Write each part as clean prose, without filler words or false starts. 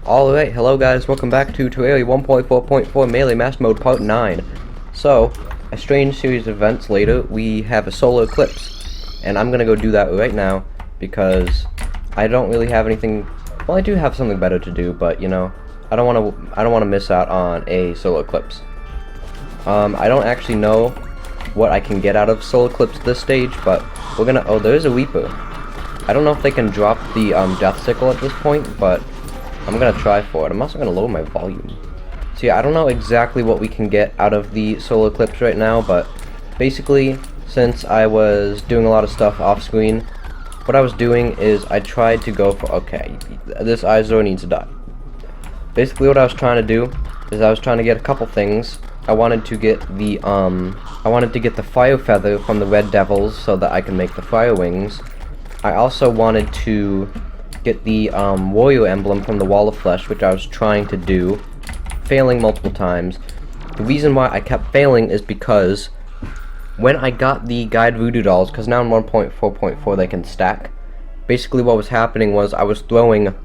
Alright, hello guys, welcome back to Terraria 1.4.4 Melee Master Mode Part 9. So, a strange series of events later, we have a solar eclipse. And I'm gonna go do that right now, because I don't really have anything. Well, I do have something better to do, but you know, I don't wanna miss out on a solar eclipse. I don't actually know what I can get out of solar eclipse this stage, but we're gonna. Oh, there's a Reaper. I don't know if they can drop the death sickle at this point, but I'm gonna try for it. I'm also gonna lower my volume. So yeah, I don't know exactly what we can get out of the solar eclipse right now, but basically, since I was doing a lot of stuff off screen, what I was doing is I tried to go for. Okay, this Izor needs to die. Basically, what I was trying to do is I was trying to get a couple things. I wanted to get the fire feather from the red devils so that I can make the fire wings. I also wanted to get the warrior emblem from the wall of flesh, which I was trying to do, failing multiple times. The reason why I kept failing is because when I got the guide voodoo dolls, because now in 1.4.4 they can stack, basically what was happening was I was throwing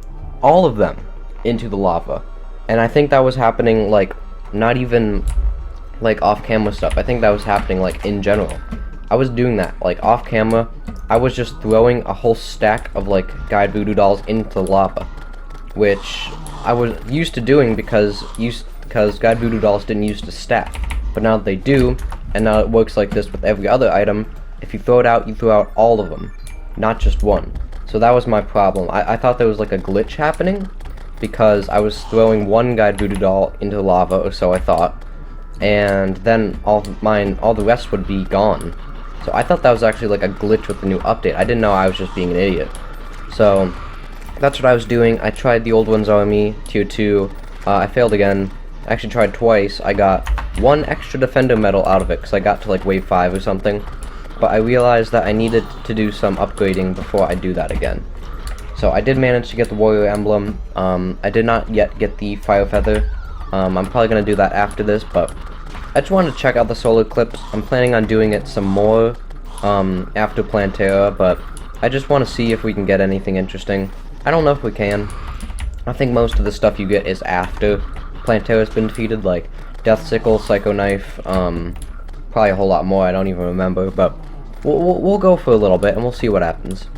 all of them into the lava. And I think that was happening, like, not even like off-camera stuff. I think that was happening like in general. I was doing that like off-camera. I was just throwing a whole stack of like guide voodoo dolls into lava, which I was used to doing because guide voodoo dolls didn't used to stack. But now they do, and now it works like this with every other item. If you throw it out, you throw out all of them, not just one. So that was my problem. I thought there was like a glitch happening, because I was throwing one guide voodoo doll into lava, or so I thought, and then all the rest would be gone. So I thought that was actually like a glitch with the new update. I didn't know I was just being an idiot. So that's what I was doing. I tried the old one's army, tier 2. I failed again. I actually tried twice. I got one extra defender medal out of it, because I got to like wave 5 or something. But I realized that I needed to do some upgrading before I do that again. So I did manage to get the warrior emblem. I did not yet get the fire feather. I'm probably going to do that after this, but I just wanted to check out the solar eclipse. I'm planning on doing it some more after Plantera, but I just want to see if we can get anything interesting. I don't know if we can. I think most of the stuff you get is after Plantera's been defeated, like Death Sickle, Psycho Knife, probably a whole lot more, I don't even remember, but we'll go for a little bit and we'll see what happens.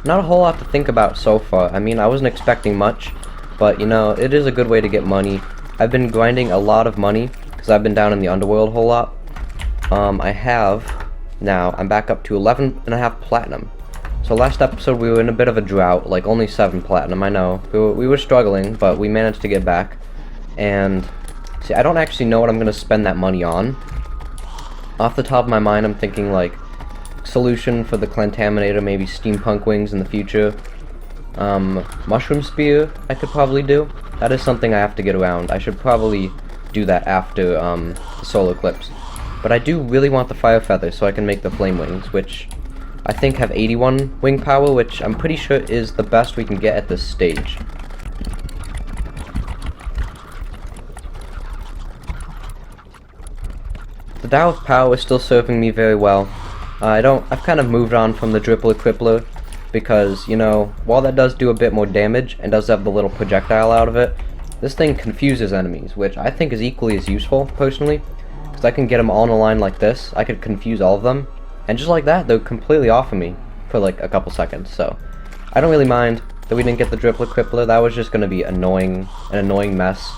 Not a whole lot to think about so far. I mean, I wasn't expecting much, but you know, it is a good way to get money. I've been grinding a lot of money, because I've been down in the underworld a whole lot. I have, now, I'm back up to 11.5 platinum. So last episode we were in a bit of a drought, like only 7 platinum, I know. We were struggling, but we managed to get back. And, see, I don't actually know what I'm going to spend that money on. Off the top of my mind, I'm thinking like, solution for the Clantaminator, maybe steampunk wings in the future. Mushroom spear I could probably do. That is something I have to get around. I should probably do that after the solar eclipse. But I do really want the fire feather so I can make the flame wings, which I think have 81 wing power, which I'm pretty sure is the best we can get at this stage. The Tao of Power is still serving me very well. I've kind of moved on from the Drippler Crippler, because, you know, while that does do a bit more damage, and does have the little projectile out of it, this thing confuses enemies, which I think is equally as useful, personally, because I can get them all in a line like this. I could confuse all of them, and just like that, they're completely off of me for like a couple seconds, so I don't really mind that we didn't get the Drippler Crippler. That was just going to be an annoying mess,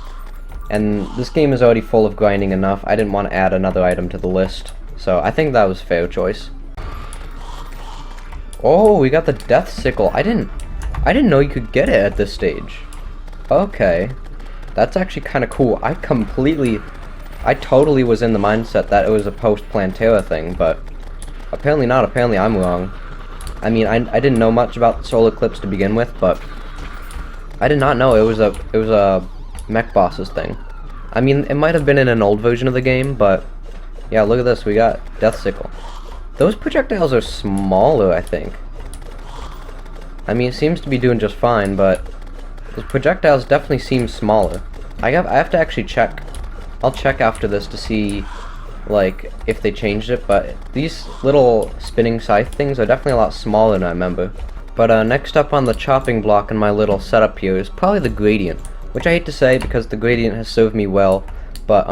and this game is already full of grinding enough. I didn't want to add another item to the list. So I think that was a fair choice. Oh, we got the Death Sickle. I didn't know you could get it at this stage. Okay. That's actually kind of cool. I totally was in the mindset that it was a post-Plantera thing, but apparently not. Apparently I'm wrong. I mean, I didn't know much about the solar eclipse to begin with, but I did not know it was a mech bosses thing. I mean, it might have been in an old version of the game, but yeah, look at this, we got Death Sickle. Those projectiles are smaller, I think. I mean, it seems to be doing just fine, but those projectiles definitely seem smaller. I have to actually check I'll check after this to see like if they changed it, but these little spinning scythe things are definitely a lot smaller than I remember. But next up on the chopping block in my little setup here is probably the gradient, which I hate to say because the gradient has served me well, but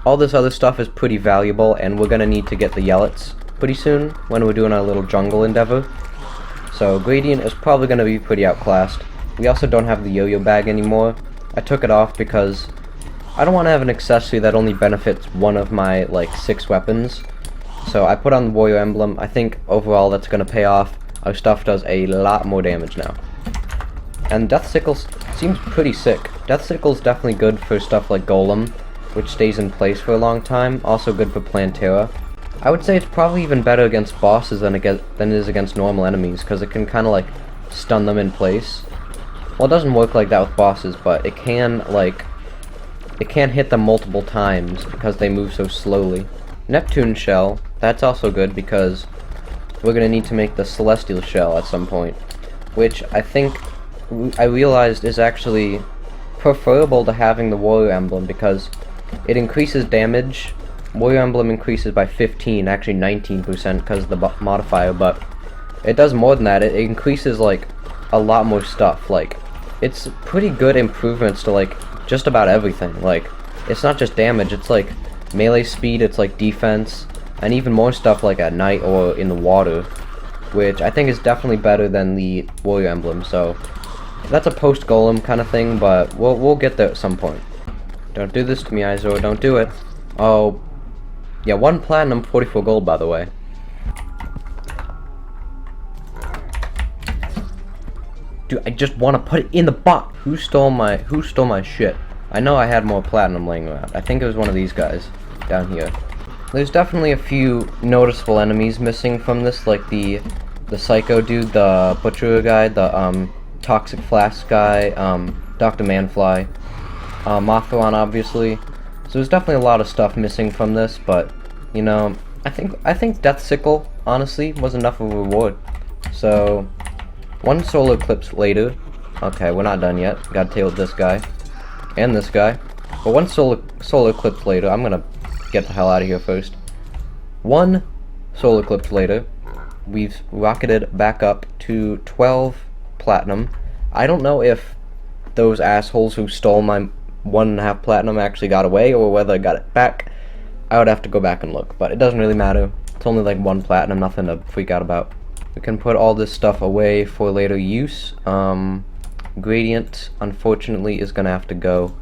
all this other stuff is pretty valuable, and we're gonna need to get the yellets pretty soon when we're doing our little jungle endeavor. So gradient is probably gonna be pretty outclassed. We also don't have the yo-yo bag anymore. I took it off because I don't want to have an accessory that only benefits one of my like 6 weapons. So I put on the warrior emblem. I think overall that's gonna pay off. Our stuff does a lot more damage now. And Death Sickle seems pretty sick. Death Sickle is definitely good for stuff like Golem, which stays in place for a long time. Also good for Plantera. I would say it's probably even better against bosses than it is against normal enemies, because it can kind of like stun them in place. Well, it doesn't work like that with bosses, but it can hit them multiple times because they move so slowly. Neptune Shell, that's also good because we're going to need to make the Celestial Shell at some point, which I realized is actually preferable to having the Warrior Emblem because it increases damage. Warrior Emblem increases by 15, actually 19% because of the modifier, but it does more than that. It increases like a lot more stuff. Like, it's pretty good improvements to like just about everything. Like, it's not just damage, it's like melee speed, it's like defense, and even more stuff like at night or in the water, which I think is definitely better than the Warrior Emblem. So that's a post golem kind of thing, but we'll get there at some point. Don't do this to me, Izor, don't do it. Oh yeah, 1 platinum, 44 gold, by the way. Dude, I just want to put it in the box. Who stole my shit? I know I had more platinum laying around. I think it was one of these guys down here. There's definitely a few noticeable enemies missing from this, like the psycho dude, the butcher guy, the toxic flask guy, Dr. Manfly, Mothron, obviously. So there's definitely a lot of stuff missing from this, but you know, I think Death Sickle honestly was enough of a reward. So 1 solar eclipse later. Okay, we're not done yet. Gotta deal with this guy and this guy. But 1 solar eclipse later, I'm gonna get the hell out of here first. 1 solar eclipse later, we've rocketed back up to 12 platinum. I don't know if those assholes who stole my 1.5 platinum actually got away or whether I got it back. I would have to go back and look, but it doesn't really matter. It's only like 1 platinum, nothing to freak out about. We can put all this stuff away for later use. Gradient, unfortunately, is gonna have to go.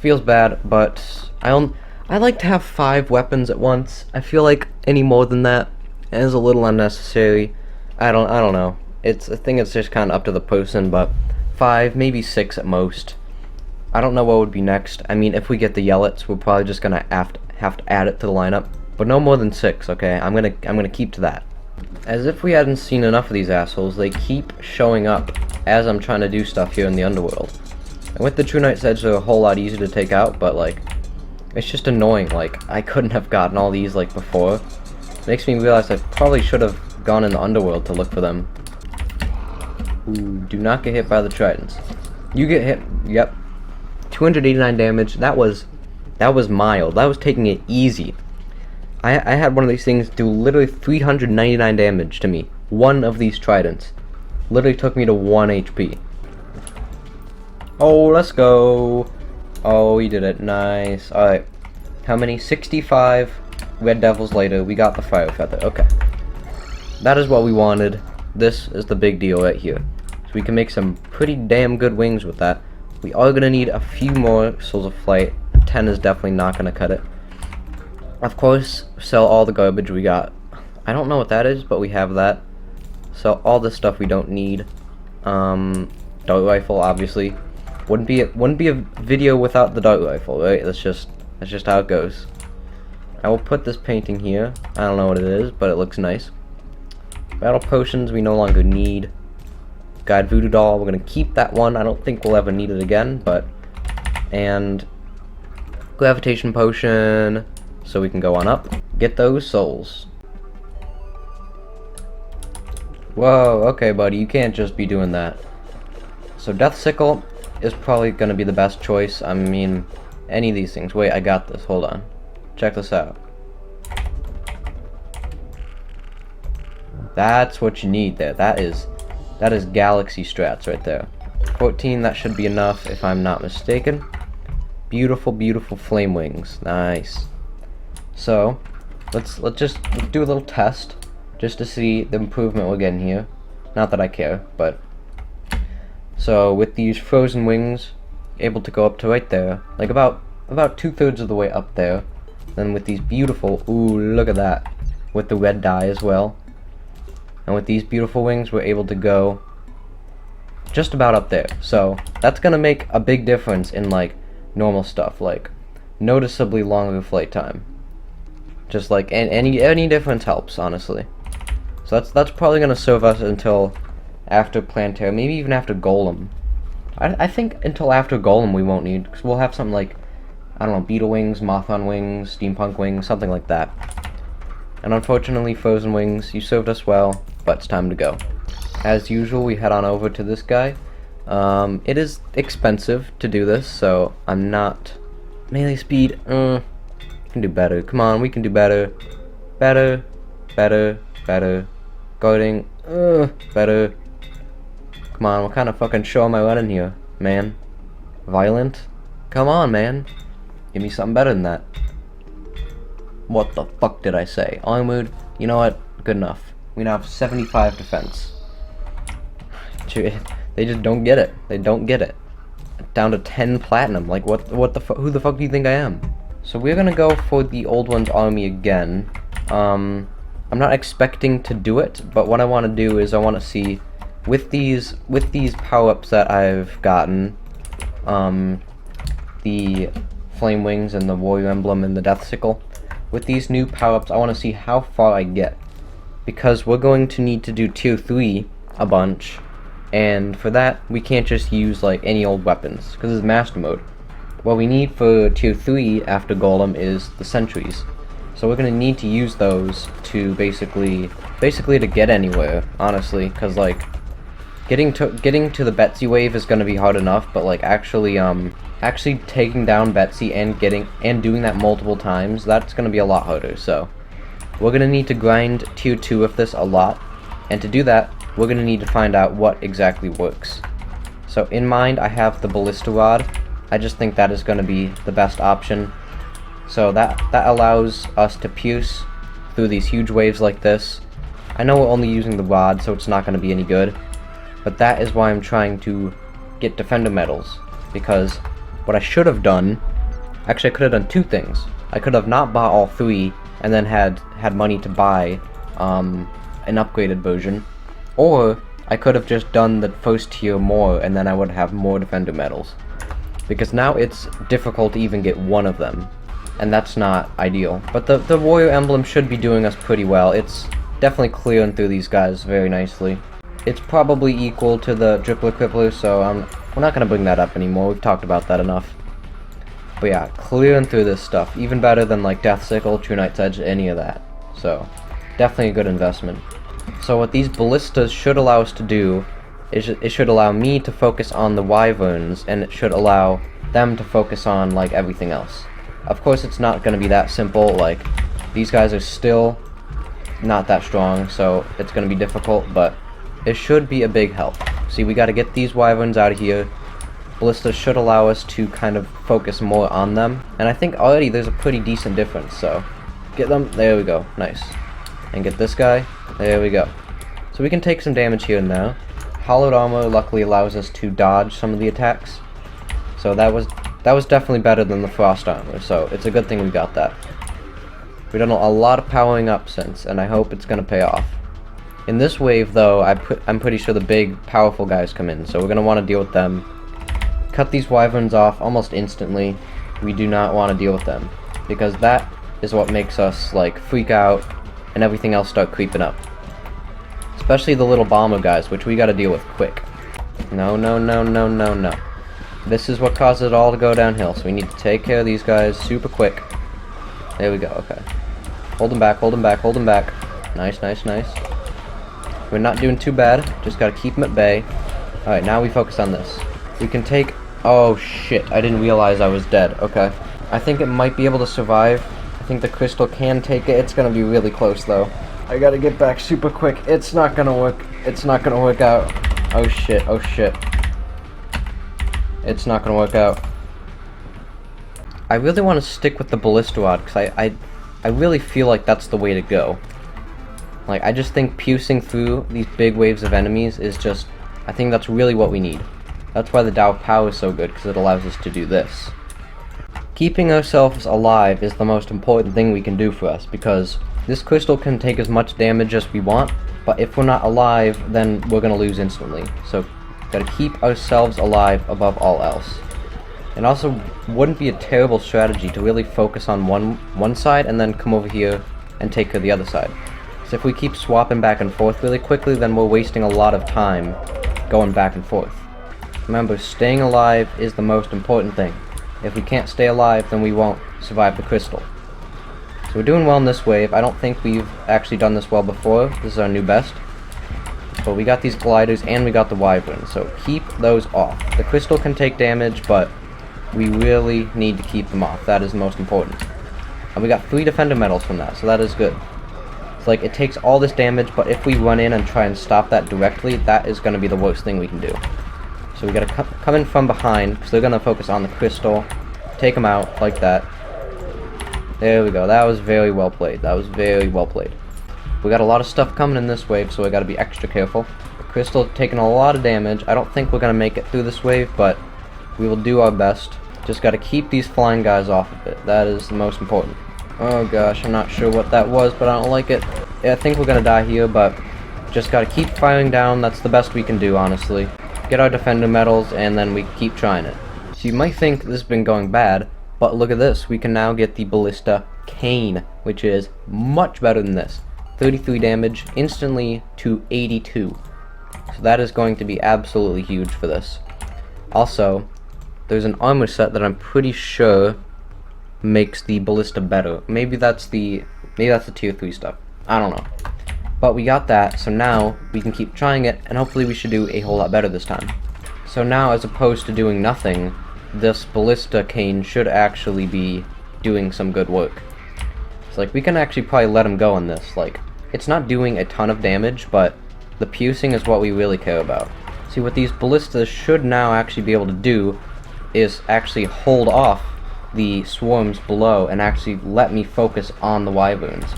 Feels bad, but I like to have 5 weapons at once. I feel like any more than that is a little unnecessary. I don't know. I think it's just kind of up to the person, but 5, maybe 6 at most. I don't know what would be next. I mean, if we get the Yellets, we're probably just gonna have to add it to the lineup, but no more than 6. Okay, I'm gonna keep to that. As if we hadn't seen enough of these assholes, they keep showing up as I'm trying to do stuff here in the underworld. And with the True Knight's Edge, they're a whole lot easier to take out, but like, it's just annoying. Like, I couldn't have gotten all these like before. Makes me realize I probably should have gone in the underworld to look for them. Ooh, do not get hit by the tridents. You get hit. Yep. 289 damage. That was mild. That was taking it easy. I had one of these things do literally 399 damage to me. One of these tridents literally took me to 1 HP. Oh, let's go. Oh, we did it. Nice. Alright. How many? 65 red devils later, we got the fire feather. Okay. That is what we wanted. This is the big deal right here. So we can make some pretty damn good wings with that. We are going to need a few more souls of flight. 10 is definitely not going to cut it. Of course, sell all the garbage we got. I don't know what that is, but we have that. Sell all the stuff we don't need. Dart rifle, obviously. Wouldn't be a video without the dart rifle, right? That's just how it goes. I will put this painting here. I don't know what it is, but it looks nice. Battle potions we no longer need. Guide voodoo doll, we're gonna keep that one. I don't think we'll ever need it again, and gravitation potion, so we can go on up. Get those souls. Whoa, okay buddy, you can't just be doing that. So Death Sickle is probably gonna be the best choice. I mean, any of these things. Wait, I got this. Hold on. Check this out. That's what you need there. That is galaxy strats right there. 14, that should be enough if I'm not mistaken. Beautiful, beautiful flame wings. Nice. So, let's do a little test just to see the improvement we're getting here. Not that I care, but so with these frozen wings, able to go up to right there, like about 2/3 of the way up there. Then with these beautiful, ooh, look at that, with the red dye as well. And with these beautiful wings, we're able to go just about up there. So that's gonna make a big difference in like normal stuff, like noticeably longer flight time. Just like any difference helps, honestly. So that's probably gonna serve us until after Planetary, maybe even after Golem. I think until after Golem we won't need, because we'll have something like, I don't know, Beetle wings, Mothron wings, Steampunk wings, something like that. And unfortunately, Frozen Wings, you served us well, but it's time to go. As usual, we head on over to this guy. It is expensive to do this, so I'm not... Melee speed, we can do better. Come on, we can do better. Better, better, better. Guarding, better. Come on, what kind of fucking show am I running here, man? Violent? Come on, man. Give me something better than that. What the fuck did I say? Armored? You know what? Good enough. We now have 75 defense. They just don't get it. They don't get it. Down to 10 platinum. Like, what the fuck? Who the fuck do you think I am? So we're gonna go for the Old One's army again. I'm not expecting to do it, but what I want to do is I want to see with these power-ups that I've gotten, the Flame Wings and the Warrior Emblem and the Death Sickle. With these new power-ups, I want to see how far I get, because we're going to need to do tier 3 a bunch, and for that we can't just use like any old weapons because it's master mode. What we need for tier 3 after Golem is the sentries, so we're gonna need to use those to basically to get anywhere, honestly, because like getting to the Betsy wave is gonna be hard enough, but like actually taking down Betsy and doing that multiple times, that's gonna be a lot harder. So we're gonna need to grind tier 2 of this a lot, and to do that we're gonna need to find out what exactly works. So in mind I have the Ballista Rod. I just think that is gonna be the best option. So that allows us to pierce through these huge waves like this. I know we're only using the rod, so it's not gonna be any good, but that is why I'm trying to get Defender medals, because what I should have done, actually I could have done two things. I could have not bought all 3 and then had money to buy an upgraded version, or I could have just done the first tier more and then I would have more Defender medals, because now it's difficult to even get one of them, and that's not ideal. But the Warrior Emblem should be doing us pretty well. It's definitely clearing through these guys very nicely. It's probably equal to the Drippler Crippler, so we're not going to bring that up anymore. We've talked about that enough. But yeah, clearing through this stuff. Even better than like Death Sickle, True Knight's Edge, any of that. So, definitely a good investment. So what these ballistas should allow us to do is it should allow me to focus on the wyverns, and it should allow them to focus on like everything else. Of course it's not going to be that simple. Like, these guys are still not that strong, so it's going to be difficult, but it should be a big help. See, we got to get these wyverns out of here. Ballista should allow us to kind of focus more on them, and I think already there's a pretty decent difference. So get them, there we go, nice. And get this guy, there we go. So we can take some damage here and now. Hollowed armor luckily allows us to dodge some of the attacks, so that was definitely better than the frost armor, so it's a good thing we got that. We've done a lot of powering up since, and I hope it's going to pay off. In this wave, though, I'm pretty sure the big, powerful guys come in, so we're going to want to deal with them. Cut these wyverns off almost instantly. We do not want to deal with them, because that is what makes us, like, freak out, and everything else start creeping up. Especially the little bomber guys, which we got to deal with quick. No, no, no, no, no, no. This is what causes it all to go downhill, so we need to take care of these guys super quick. There we go, okay. Hold them back, hold them back, hold them back. Nice, nice, nice. We're not doing too bad, just gotta keep them at bay. Alright, now we focus on this. We can take Oh shit, I didn't realize I was dead. Okay. I think it might be able to survive. I think the crystal can take it. It's gonna be really close though. I gotta get back super quick. It's not gonna work. It's not gonna work out. Oh shit, oh shit. It's not gonna work out. I really want to stick with the ballista rod because I really feel like that's the way to go. Like, I just think piercing through these big waves of enemies is just, I think that's really what we need. That's why the Tao of Power is so good, because it allows us to do this. Keeping ourselves alive is the most important thing we can do for us, because this crystal can take as much damage as we want, but if we're not alive, then we're going to lose instantly. So, gotta keep ourselves alive above all else. It also wouldn't be a terrible strategy to really focus on one side and then come over here and take care of the other side. So if we keep swapping back and forth really quickly, then we're wasting a lot of time going back and forth. Remember, staying alive is the most important thing. If we can't stay alive, then we won't survive the crystal. So we're doing well in this wave. I don't think we've actually done this well before. This is our new best. But we got these gliders and we got the wyvern, so keep those off. The crystal can take damage, but we really need to keep them off. That is the most important. And we got 3 defender medals from that, so that is good. It's like, it takes all this damage, but if we run in and try and stop that directly, that is going to be the worst thing we can do. So we got to come in from behind, because they're going to focus on the crystal. Take them out, like that. There we go. That was very well played. That was very well played. We got a lot of stuff coming in this wave, so we got to be extra careful. The crystal taking a lot of damage. I don't think we're going to make it through this wave, but we will do our best. Just got to keep these flying guys off of it. That is the most important. Oh gosh, I'm not sure what that was, but I don't like it. Yeah, I think we're going to die here, but just got to keep firing down. That's the best we can do, honestly. Get our defender medals, and then we keep trying it. So you might think this has been going bad, but look at this. We can now get the ballista cane, which is much better than this. 33 damage, instantly to 82. So that is going to be absolutely huge for this. Also, there's an armor set that I'm pretty sure makes the ballista better. Maybe that's the tier 3 stuff. I don't know. But we got that, so now we can keep trying it, and hopefully we should do a whole lot better this time. So now, as opposed to doing nothing, this ballista cane should actually be doing some good work. It's like, we can actually probably let him go on this. Like, it's not doing a ton of damage, but the piercing is what we really care about. See, what these ballistas should now actually be able to do is actually hold off the swarms below and actually let me focus on the wyverns.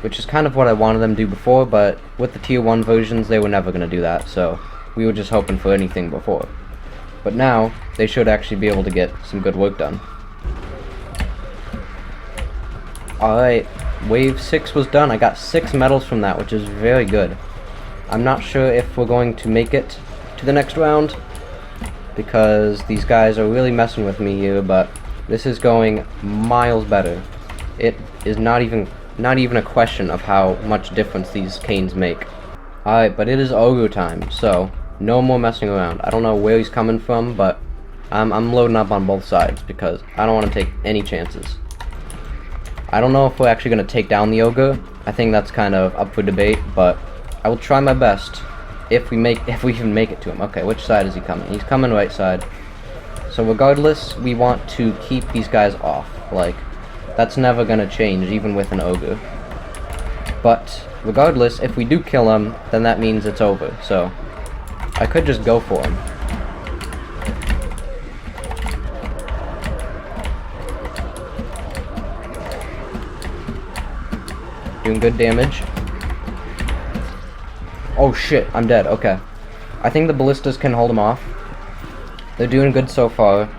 Which is kind of what I wanted them to do before, but with the tier 1 versions, they were never going to do that, so we were just hoping for anything before. But now, they should actually be able to get some good work done. Alright, wave 6 was done. I got 6 medals from that, which is very good. I'm not sure if we're going to make it to the next round, because these guys are really messing with me here, but this is going miles better. It is not even a question of how much difference these canes make. Alright, but it is ogre time, so no more messing around. I don't know where he's coming from, but I'm loading up on both sides because I don't want to take any chances. I don't know if we're actually going to take down the ogre. I think that's kind of up for debate, but I will try my best if we even make it to him. Okay, which side is he coming? He's coming right side. So regardless, we want to keep these guys off. Like, that's never going to change, even with an ogre. But regardless, if we do kill him, then that means it's over. So I could just go for him. Doing good damage. Oh shit, I'm dead. Okay. I think the ballistas can hold him off. They're doing good so far.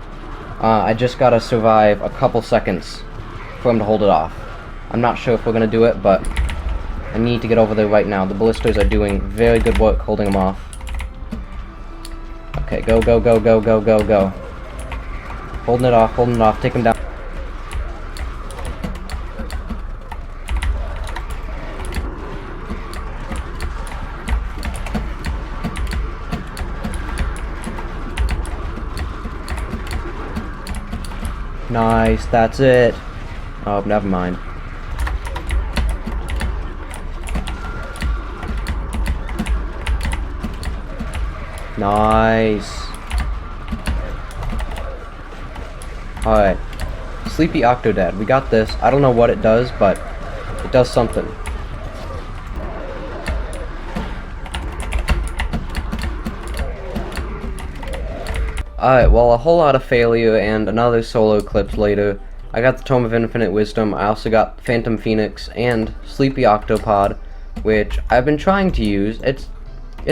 I just gotta survive a couple seconds for him to hold it off. I'm not sure if we're gonna do it, but I need to get over there right now. The ballistas are doing very good work holding him off. Okay, go, go, go, go, go, go, go. Holding it off, take him down. Nice, that's it. Oh, never mind. Nice. Alright. Sleepy Octodad. We got this. I don't know what it does, but it does something. Alright, well, a whole lot of failure and another solo eclipse later. I got the Tome of Infinite Wisdom. I also got Phantom Phoenix and Sleepy Octopod, which I've been trying to use. It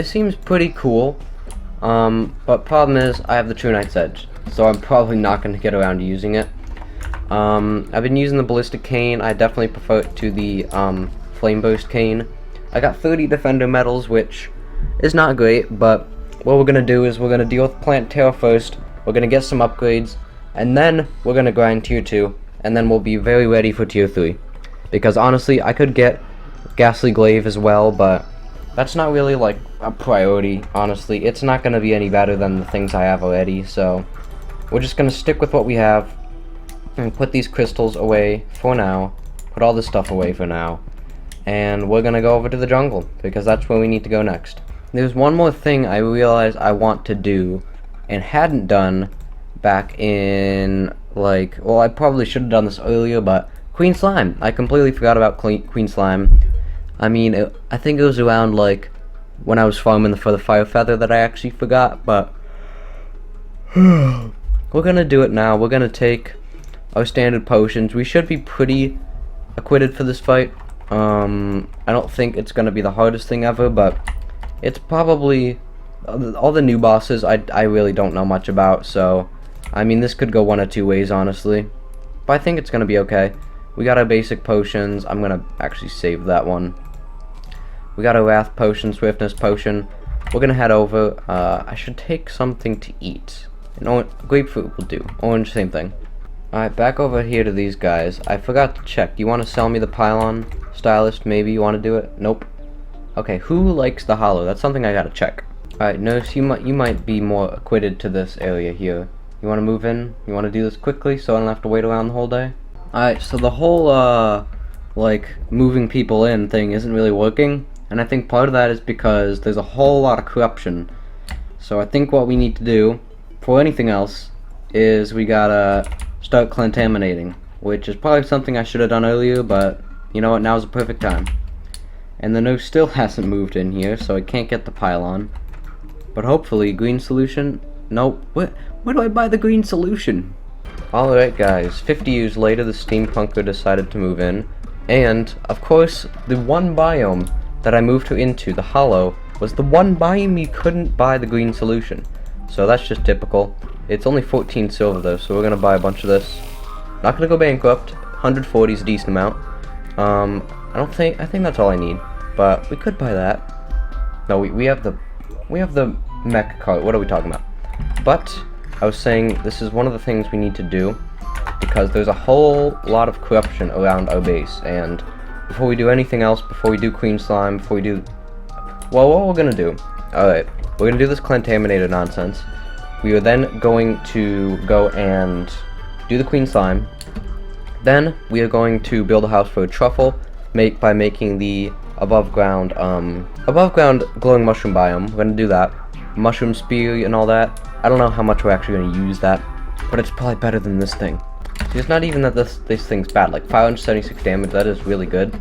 seems pretty cool, but problem is I have the True Knight's Edge, so I'm probably not going to get around to using it. I've been using the Ballistic Cane. I definitely prefer it to the Flame Burst Cane. I got 30 Defender medals, which is not great, but what we're going to do is we're going to deal with Plant Terror first, we're going to get some upgrades, and then we're going to grind Tier 2, and then we'll be very ready for Tier 3. Because honestly, I could get Ghastly Glaive as well, but that's not really like a priority, honestly. It's not going to be any better than the things I have already, so we're just going to stick with what we have, and put these crystals away for now, put all this stuff away for now, and we're going to go over to the jungle, because that's where we need to go next. There's one more thing I realized I want to do, and hadn't done back in, like, well, I probably should have done this earlier, but Queen Slime. I completely forgot about Queen Slime. I mean, I think it was around, like, when I was farming for the Fire Feather that I actually forgot, but we're gonna do it now. We're gonna take our standard potions. We should be pretty acquitted for this fight. I don't think it's gonna be the hardest thing ever, but it's probably all the new bosses I really don't know much about, so I mean, this could go one of two ways, honestly, but I think it's gonna be okay. We got our basic potions. I'm gonna actually save that one. We got a Wrath Potion, Swiftness Potion. We're gonna head over. I should take something to eat. Grapefruit will do. Orange, same thing. Alright, back over here to these guys. I forgot to check. Do you want to sell me the Pylon? Stylist, maybe? You want to do it? Nope. Okay, who likes the Hollow? That's something I gotta check. Alright, Nurse, you might be more acquitted to this area here. You want to move in? You want to do this quickly so I don't have to wait around the whole day? Alright, so the whole, like, moving people in thing isn't really working. And I think part of that is because there's a whole lot of corruption. So I think what we need to do, for anything else, is we gotta start contaminating. Which is probably something I should have done earlier, but you know what, now's the perfect time. And the nurse still hasn't moved in here, so I can't get the Pylon. But hopefully, green solution. Nope. Where do I buy the green solution? Alright guys, 50 years later the steampunker decided to move in. And, of course, the one biome that I moved into, the Hollow, was the one biome you couldn't buy the green solution. So that's just typical. It's only 14 silver though, so we're gonna buy a bunch of this. Not gonna go bankrupt. 140 is a decent amount. I think that's all I need. But we could buy that. No, we have the mech cart. What are we talking about? But I was saying this is one of the things we need to do because there's a whole lot of corruption around our base, and before we do anything else, before we do Queen Slime, before we do, well, what we're gonna do, alright, we're gonna do this contaminated nonsense. We are then going to go and do the Queen Slime. Then we are going to build a house for a truffle, by making the above ground glowing mushroom biome. We're gonna do that. Mushroom spear and all that. I don't know how much we're actually gonna use that, but it's probably better than this thing. See, it's not even that this thing's bad. Like 576 damage, that is really good.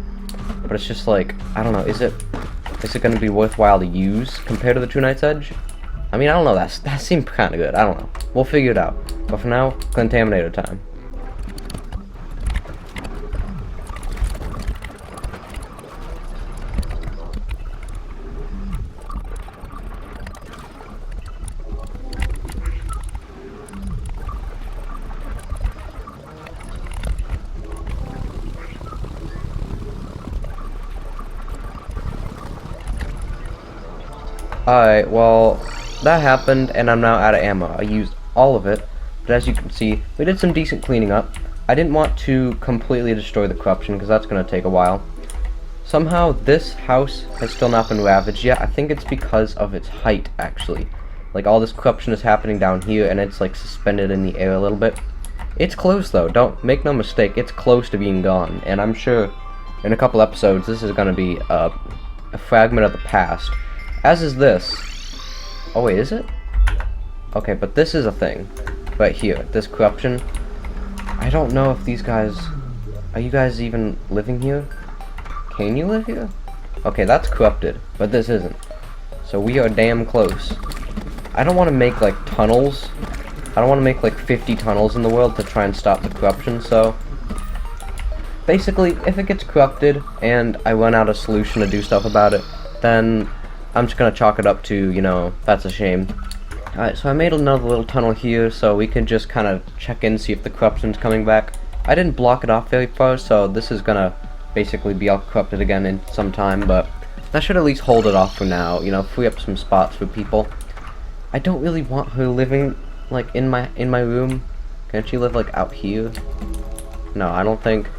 But it's just like, I don't know, is it gonna be worthwhile to use compared to the True Knight's Edge? I mean, I don't know, that seemed kinda good, I don't know. We'll figure it out. But for now, Contaminator time. Alright, well, that happened, and I'm now out of ammo. I used all of it, but as you can see, we did some decent cleaning up. I didn't want to completely destroy the corruption, because that's going to take a while. Somehow, this house has still not been ravaged yet. I think it's because of its height, actually. Like, all this corruption is happening down here, and it's, like, suspended in the air a little bit. It's close, though. Don't make no mistake. It's close to being gone, and I'm sure in a couple episodes, this is going to be a fragment of the past. As is this. Oh wait, is it? Okay, but this is a thing. Right here, this corruption. I don't know if these guys... Are you guys even living here? Can you live here? Okay, that's corrupted, but this isn't. So we are damn close. I don't want to make, like, tunnels. I don't want to make, like, 50 tunnels in the world to try and stop the corruption, so... Basically, if it gets corrupted, and I run out of solution to do stuff about it, then I'm just gonna chalk it up to, you know, that's a shame. Alright, so I made another little tunnel here, so we can just kind of check in, see if the corruption's coming back. I didn't block it off very far, so this is gonna basically be all corrupted again in some time, but that should at least hold it off for now, you know, free up some spots for people. I don't really want her living, like, in my room. Can't she live, like, out here? No, I don't think...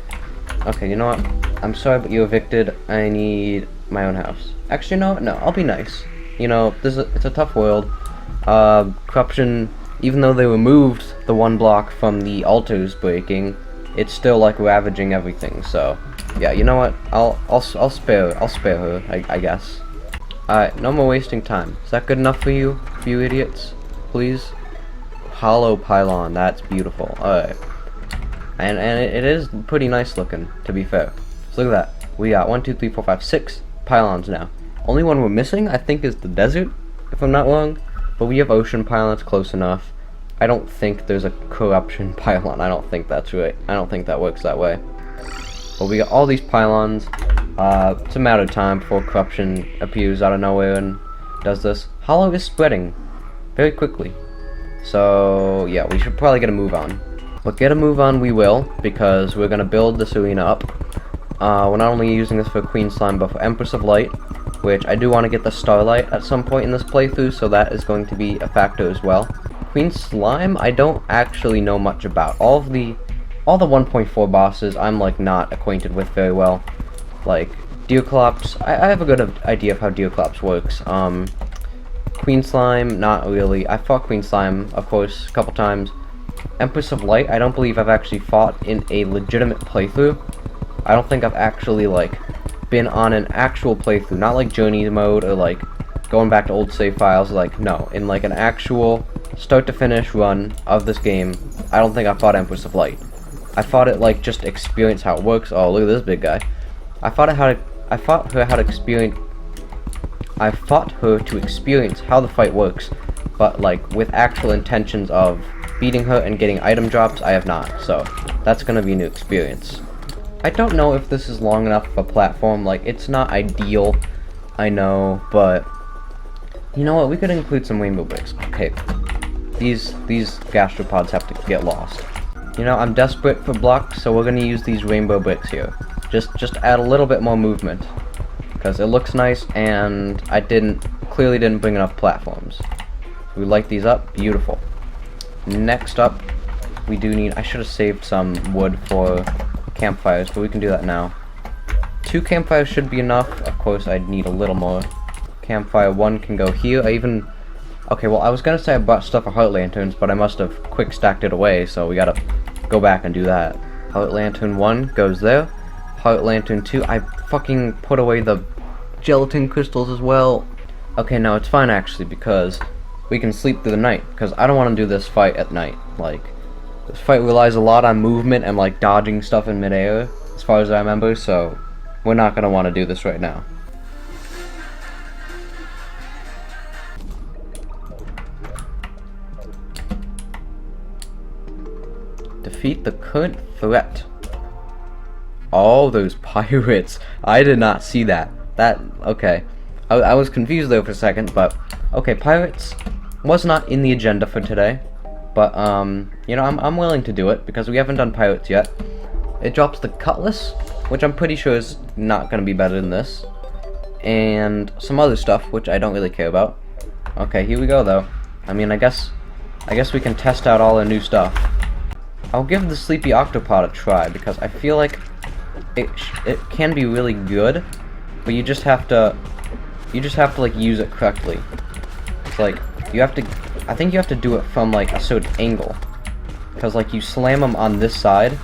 Okay, you know what? I'm sorry, but you're evicted. I need my own house. Actually, no, I'll be nice. You know, it's a tough world. Corruption, even though they removed the one block from the altars breaking, it's still, like, ravaging everything, so... Yeah, you know what? I'll spare her, I guess. Alright, no more wasting time. Is that good enough for you idiots? Please? Hollow pylon, that's beautiful. Alright. And it is pretty nice looking, to be fair. So look at that. We got 1, 2, 3, 4, 5, 6 pylons now. Only one we're missing, I think, is the desert, if I'm not wrong. But we have ocean pylons close enough. I don't think there's a corruption pylon. I don't think that's right. I don't think that works that way. But we got all these pylons. It's a matter of time before corruption appears out of nowhere and does this. Hollow is spreading very quickly. So, yeah, we should probably get a move on. But get a move on we will, because we're going to build this arena up. We're not only using this for Queen Slime, but for Empress of Light, which I do want to get the Starlight at some point in this playthrough, so that is going to be a factor as well. Queen Slime, I don't actually know much about. All the 1.4 bosses, I'm, like, not acquainted with very well. Like, Deerclops, I have a good idea of how Deerclops works. Queen Slime, not really. I fought Queen Slime, of course, a couple times. Empress of Light, I don't believe I've actually fought in a legitimate playthrough. I don't think I've actually, like, been on an actual playthrough, not like journey mode or, like, going back to old save files. Like, no, in, like, an actual start to finish run of this game, I don't think I fought Empress of Light. I fought it, like, just to experience how it works. Oh, look at this big guy. I fought her to experience how the fight works, but, like, with actual intentions of beating her and getting item drops, I have not, so that's gonna be a new experience. I don't know if this is long enough of a platform. Like, it's not ideal, I know, but you know what, we could include some rainbow bricks. Okay, these gastropods have to get lost. You know, I'm desperate for blocks, so we're gonna use these rainbow bricks here. Just add a little bit more movement, because it looks nice, and I clearly didn't bring enough platforms. We light these up, beautiful. Next up, we do need, I should have saved some wood for campfires, but we can do that now. 2 campfires should be enough. Of course, I'd need a little more. Campfire 1 can go here. Okay, well, I was gonna say I brought stuff for heart lanterns, but I must have quick stacked it away, so we gotta go back and do that. Heart lantern 1 goes there. Heart lantern 2, I fucking put away the gelatin crystals as well. Okay, no, it's fine actually, because we can sleep through the night, because I don't want to do this fight at night. Like, this fight relies a lot on movement and, like, dodging stuff in midair, as far as I remember, so we're not going to want to do this right now. Defeat the current threat. Oh, those pirates. I did not see that. Okay. I was confused there for a second, but okay, pirates was not in the agenda for today, but you know, I'm willing to do it because we haven't done pirates yet. It drops the cutlass, which I'm pretty sure is not gonna be better than this, and some other stuff which I don't really care about. Okay, here we go though. I mean, I guess we can test out all the new stuff. I'll give the sleepy octopod a try because I feel like it can be really good, but you just have to like use it correctly. It's like I think you have to do it from like a certain angle, because like you slam them on this side,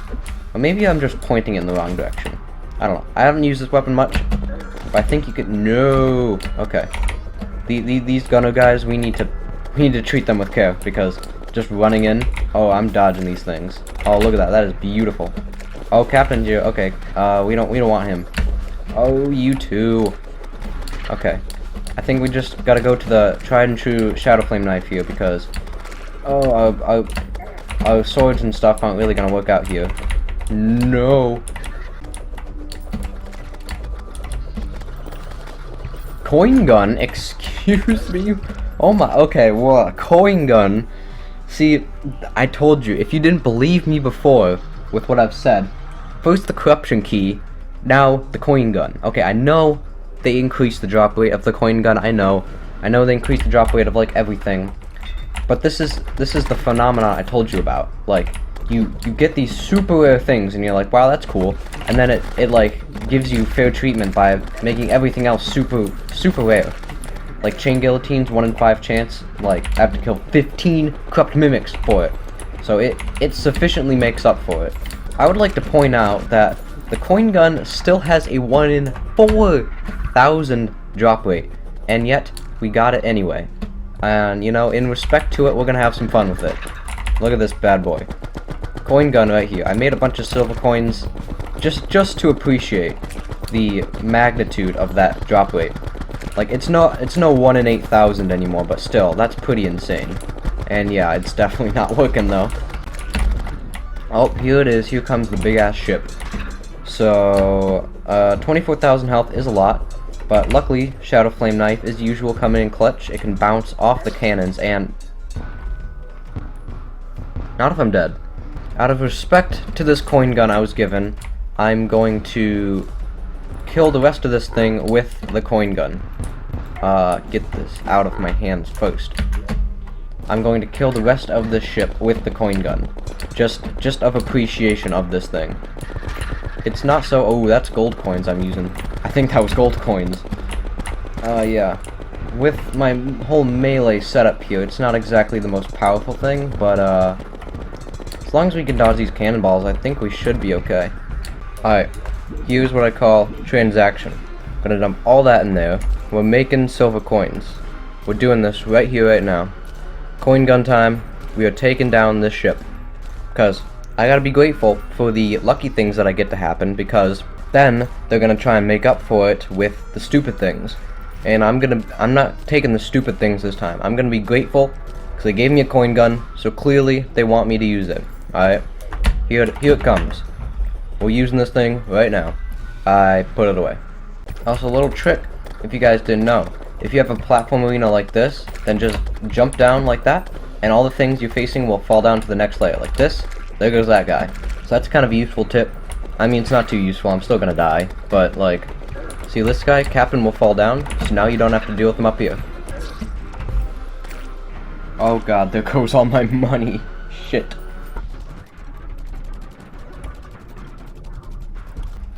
or maybe I'm just pointing in the wrong direction. I don't know. I haven't used this weapon much, but I think you could. No. Okay. These gunner guys, we need to treat them with care because just running in. Oh, I'm dodging these things. Oh, look at that. That is beautiful. Oh, Captain's here. Okay. We don't want him. Oh, you too. Okay. I think we just gotta go to the tried and true Shadow Flame knife here because our swords and stuff aren't really gonna work out here. No. Coin gun? Excuse me? Oh my, okay, well, coin gun. See, I told you, if you didn't believe me before with what I've said, first the corruption key, now the coin gun. Okay, I know they increased the drop rate of the coin gun, I know they increased the drop rate of, like, everything. But this is the phenomenon I told you about. Like, you get these super rare things, and you're like, wow, that's cool. And then it like, gives you fair treatment by making everything else super rare. Like, chain guillotines, 1 in 5 chance. Like, I have to kill 15 corrupt mimics for it. So it sufficiently makes up for it. I would like to point out that the coin gun still has a 1 in 4,000 drop rate. And yet, we got it anyway. And, you know, in respect to it, we're gonna have some fun with it. Look at this bad boy. Coin gun right here. I made a bunch of silver coins just to appreciate the magnitude of that drop rate. Like, it's no 1 in 8,000 anymore, but still, that's pretty insane. And yeah, it's definitely not working though. Oh, here it is. Here comes the big ass ship. So, 24,000 health is a lot. But luckily, Shadow Flame Knife is usual coming in clutch. It can bounce off the cannons and... Not if I'm dead. Out of respect to this coin gun I was given, I'm going to kill the rest of this thing with the coin gun. Get this out of my hands first. I'm going to kill the rest of this ship with the coin gun. Just of appreciation of this thing. It's not so... Oh, that's gold coins I'm using. I think that was gold coins. Yeah. With my whole melee setup here, it's not exactly the most powerful thing, but, as long as we can dodge these cannonballs, I think we should be okay. Alright. Here's what I call transaction. Gonna dump all that in there. We're making silver coins. We're doing this right here, right now. Coin gun time. We are taking down this ship. Because I gotta be grateful for the lucky things that I get to happen, because then they're gonna try and make up for it with the stupid things. And I'm not taking the stupid things this time. I'm gonna be grateful because they gave me a coin gun, so clearly they want me to use it. Alright, here it comes. We're using this thing right now. I put it away. Also, a little trick, if you guys didn't know. If you have a platform arena like this, then just jump down like that, and all the things you're facing will fall down to the next layer. Like this, there goes that guy. So that's kind of a useful tip. I mean, it's not too useful, I'm still gonna die, but like, see this guy, Captain will fall down, so now you don't have to deal with him up here. Oh god, there goes all my money. Shit.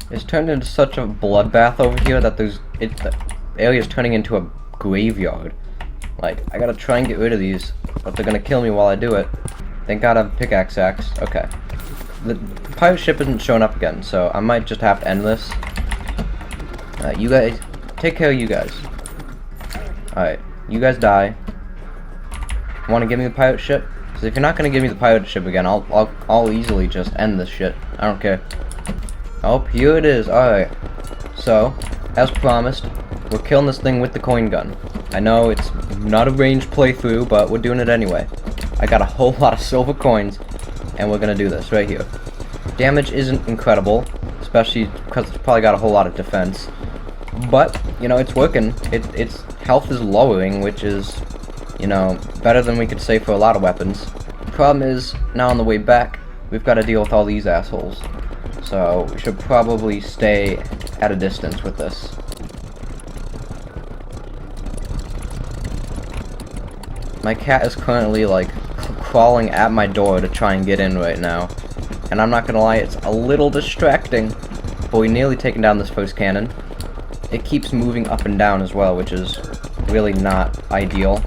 It's turned into such a bloodbath over here that the area's turning into a graveyard. Like, I gotta try and get rid of these, but they're gonna kill me while I do it. Thank god I have a pickaxe axe. Okay. The pirate ship isn't showing up again, so I might just have to end this. You guys, take care of you guys. Alright, you guys die. Want to give me the pirate ship? Because if you're not gonna give me the pirate ship again, I'll easily just end this shit. I don't care. Oh, here it is. Alright. So, as promised, we're killing this thing with the coin gun. I know it's not a ranged playthrough, but we're doing it anyway. I got a whole lot of silver coins, and we're gonna do this right here. Damage isn't incredible, especially because it's probably got a whole lot of defense. But, you know, it's working. Its health is lowering, which is, you know, better than we could say for a lot of weapons. The problem is, now on the way back, we've got to deal with all these assholes. So, we should probably stay at a distance with this. My cat is currently, like, crawling at my door to try and get in right now. And I'm not gonna lie, it's a little distracting. But we nearly taken down this first cannon. It keeps moving up and down as well, which is really not ideal.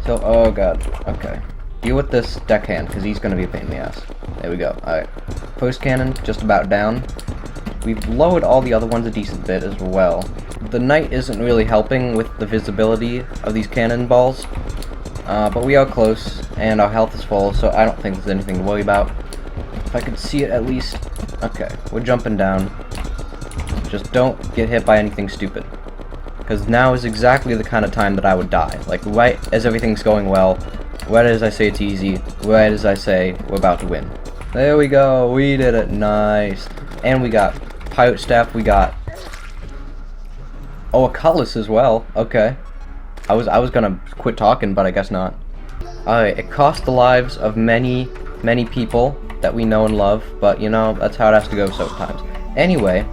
So, oh god, okay. Deal with this deckhand, because he's gonna be a pain in the ass. There we go, alright. First cannon, just about down. We've lowered all the other ones a decent bit as well. The night isn't really helping with the visibility of these cannonballs, But we are close, and our health is full, so I don't think there's anything to worry about. If I could see it at least. Okay, we're jumping down. Just don't get hit by anything stupid. Because now is exactly the kind of time that I would die. Like, right as everything's going well, right as I say it's easy, right as I say we're about to win. There we go, we did it, nice. And we got pirate staff, we got... Oh, a cutlass as well, okay. I was gonna quit talking, but I guess not. Alright, it cost the lives of many people that we know and love, but you know, that's how it has to go sometimes. Anyway,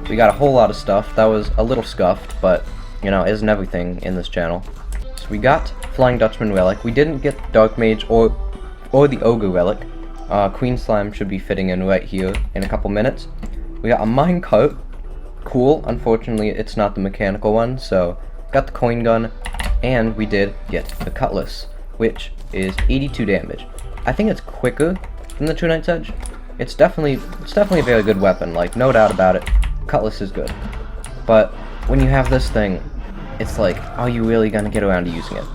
we got a whole lot of stuff. That was a little scuffed, but you know, isn't everything in this channel. So we got Flying Dutchman relic. We didn't get Dark Mage or the Ogre relic. Queen Slime should be fitting in right here in a couple minutes. We got a minecart. Cool. Unfortunately, it's not the mechanical one, so got the coin gun, and we did get the cutlass, which is 82 damage. I think it's quicker than the True Knight's Edge. It's definitely a very good weapon, like no doubt about it. Cutlass is good. But when you have this thing, it's like, are you really gonna get around to using it?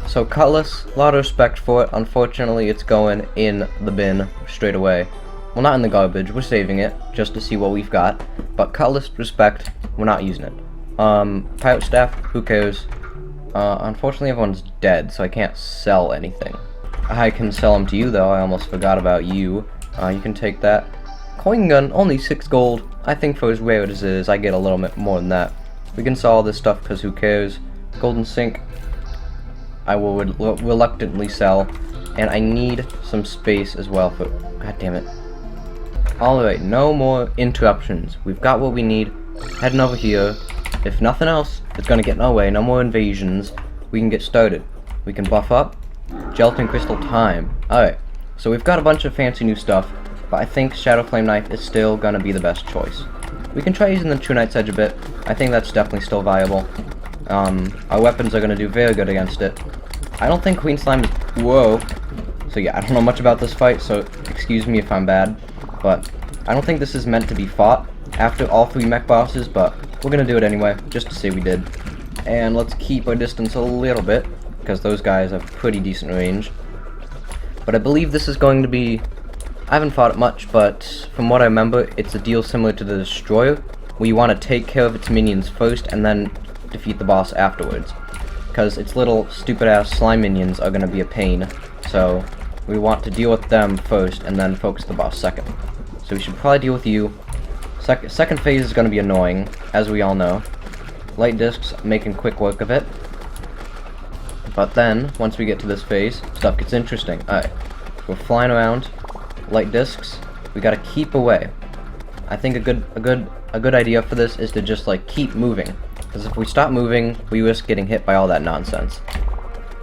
So Cutlass, a lot of respect for it. Unfortunately, it's going in the bin straight away. Well, not in the garbage, we're saving it, just to see what we've got. But Cutlass, respect, we're not using it. Pirate Staff, who cares? Unfortunately everyone's dead, so I can't sell anything. I can sell them to you though, I almost forgot about you. You can take that. Coin gun, only 6 gold. I think for as rare as it is, I get a little bit more than that. We can sell all this stuff because who cares. Golden Sink, I will reluctantly sell. And I need some space as well for... God damn it. Alright, no more interruptions. We've got what we need. Heading over here. If nothing else, it's gonna get in our way. No more invasions. We can get started. We can buff up. Gelatin Crystal time. Alright, so we've got a bunch of fancy new stuff, but I think Shadow Flame Knife is still gonna be the best choice. We can try using the True Knight's Edge a bit. I think that's definitely still viable. Our weapons are gonna do very good against it. I don't think Queen Slime is... Whoa. So yeah, I don't know much about this fight, so excuse me if I'm bad, but I don't think this is meant to be fought after all 3 mech bosses, but we're gonna do it anyway, just to say we did. And let's keep our distance a little bit, because those guys have pretty decent range. But I believe this is going to be... I haven't fought it much, but from what I remember, it's a deal similar to the Destroyer, where you want to take care of its minions first, and then defeat the boss afterwards. Because its little stupid-ass slime minions are going to be a pain, so we want to deal with them first, and then focus the boss second. So we should probably deal with you. Second phase is going to be annoying, as we all know. Light discs making quick work of it. But then, once we get to this phase, stuff gets interesting. Alright, we're flying around. Light discs, we gotta keep away. I think a good idea for this is to just like keep moving. Because if we stop moving, we risk getting hit by all that nonsense.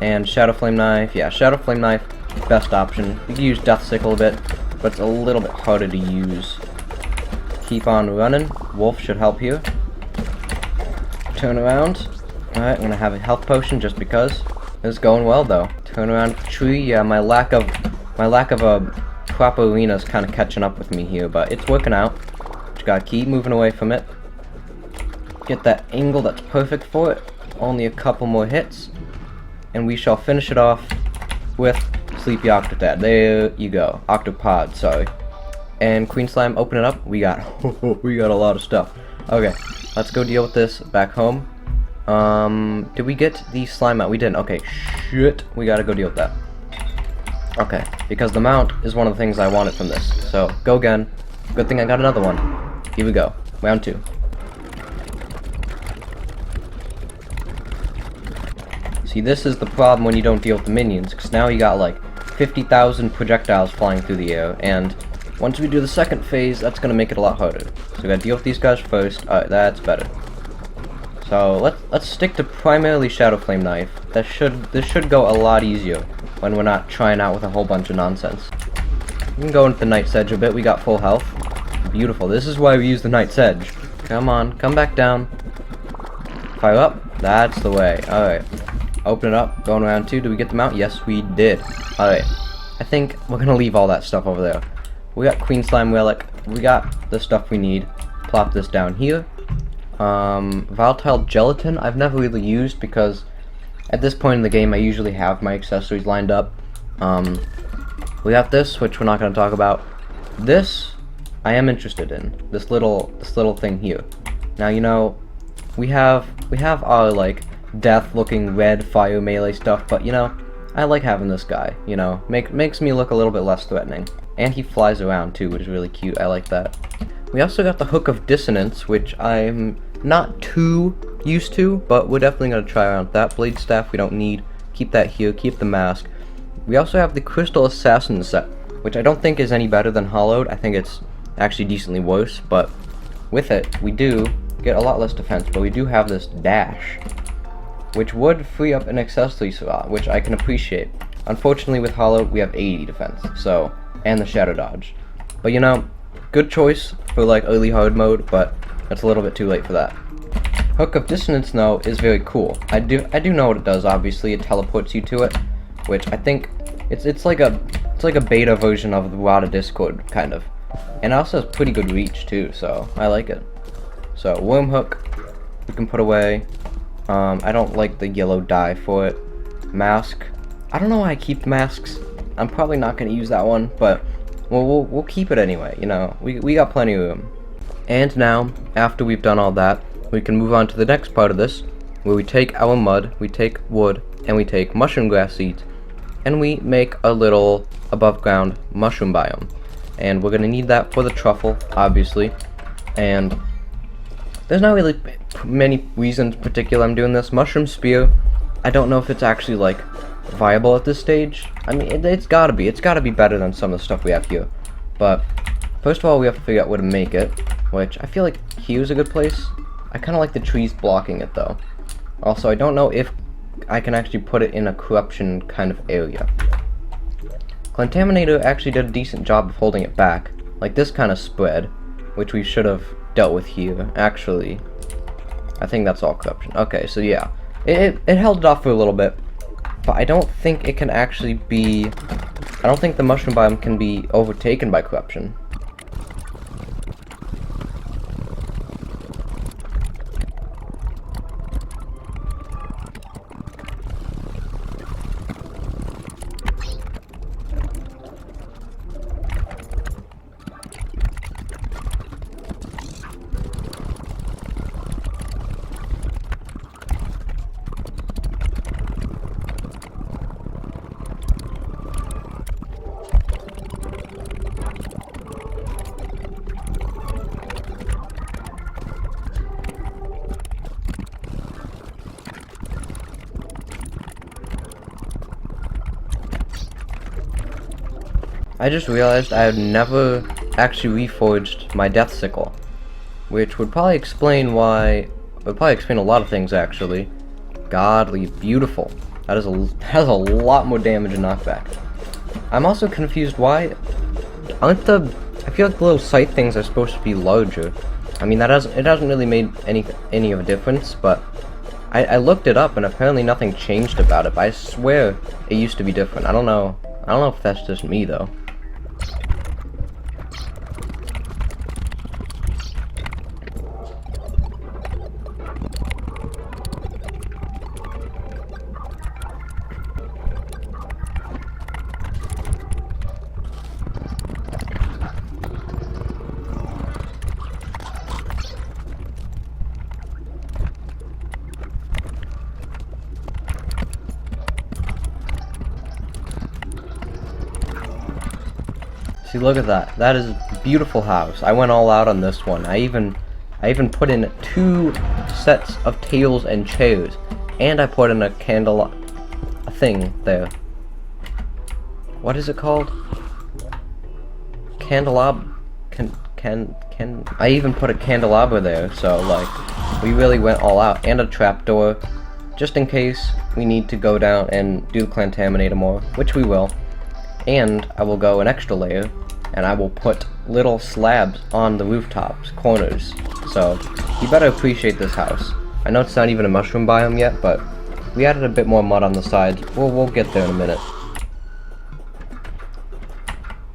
And Shadow Flame Knife, yeah, Shadow Flame Knife, best option. You can use Death Sickle a bit, but it's a little bit harder to use. Keep on running. Wolf should help here. Turn around. Alright, I'm gonna have a health potion just because. It's going well though. Turn around tree. Yeah, my lack of a proper arena is kind of catching up with me here, but it's working out. Just gotta keep moving away from it. Get that angle that's perfect for it. Only a couple more hits, and we shall finish it off with Sleepy Octodad. There you go. Octopod, sorry. And Queen Slime, open it up. We got we got a lot of stuff. Okay, let's go deal with this back home. Did we get the slime out? We didn't. Okay, shit. We gotta go deal with that. Okay, because the mount is one of the things I wanted from this. So, go again. Good thing I got another one. Here we go. Round 2. See, this is the problem when you don't deal with the minions, because now you got like 50,000 projectiles flying through the air, and once we do the second phase, that's gonna make it a lot harder. So we gotta deal with these guys first. Alright, that's better. So let's stick to primarily Shadow Flame Knife. This should go a lot easier when we're not trying out with a whole bunch of nonsense. We can go into the Knight's Edge a bit. We got full health. Beautiful. This is why we use the Knight's Edge. Come on, come back down. Fire up. That's the way. Alright. Open it up. Going around 2. Do we get them out? Yes, we did. Alright. I think we're gonna leave all that stuff over there. We got Queen Slime Relic. We got the stuff we need. Plop this down here. Volatile Gelatin I've never really used because At this point in the game, I usually have my accessories lined up. We got this, which we're not going to talk about. This, I am interested in. This little thing here. Now, you know, we have our, like, death-looking red fire melee stuff, but, you know, I like having this guy, you know. Makes me look a little bit less threatening. And he flies around, too, which is really cute. I like that. We also got the Hook of Dissonance, which I'm not too used to, but we're definitely going to try around that. Blade Staff we don't need. Keep that here. Keep the mask. We also have the Crystal Assassin set, which I don't think is any better than Hollowed. I think it's actually decently worse, but with it, we do get a lot less defense, but we do have this dash, which would free up an accessory slot, which I can appreciate. Unfortunately, with Hollowed, we have 80 defense, so, and the Shadow Dodge. But you know, good choice for like early hard mode, but it's a little bit too late for that. Hook of Dissonance, though, is very cool. I do know what it does. Obviously, it teleports you to it, which I think it's like a beta version of the Rod of Discord kind of, and it also has pretty good reach too. So I like it. So Worm Hook, we can put away. I don't like the yellow dye for it. Mask, I don't know why I keep masks. I'm probably not gonna use that one, but we'll keep it anyway. You know, we got plenty of room. And now, after we've done all that, we can move on to the next part of this, where we take our mud, we take wood, and we take mushroom grass seeds, and we make a little above ground mushroom biome. And we're gonna need that for the truffle, obviously. And there's not really many reasons in particular I'm doing this. Mushroom spear, I don't know if it's actually like viable at this stage. I mean, it's gotta be better than some of the stuff we have here. But first of all, we have to figure out where to make it, which I feel like here's a good place. I kind of like the trees blocking it though. Also, I don't know if I can actually put it in a corruption kind of area. Contaminator actually did a decent job of holding it back. Like this kind of spread, which we should have dealt with here. Actually, I think that's all corruption. Okay, so yeah, it held it off for a little bit, but I don't think it can actually be. I don't think the mushroom biome can be overtaken by corruption. I just realized I have never actually reforged my death sickle, which would probably explain why. Would probably explain a lot of things actually. Godly beautiful. That has a lot more damage and knockback. I'm also confused why aren't the. I feel like the little sight things are supposed to be larger. I mean it hasn't really made any of a difference, but I looked it up and apparently nothing changed about it. But I swear it used to be different. I don't know if that's just me though. See, look at that. That is a beautiful house. I went all out on this one. I even put in 2 sets of tables and chairs, and I put in a thing there. What is it called? I even put a candelabra there, so like we really went all out, and a trapdoor, just in case we need to go down and do the Contaminator more, which we will. And I will go an extra layer, and I will put little slabs on the rooftops, corners. So you better appreciate this house. I know it's not even a mushroom biome yet, but we added a bit more mud on the sides. We'll get there in a minute.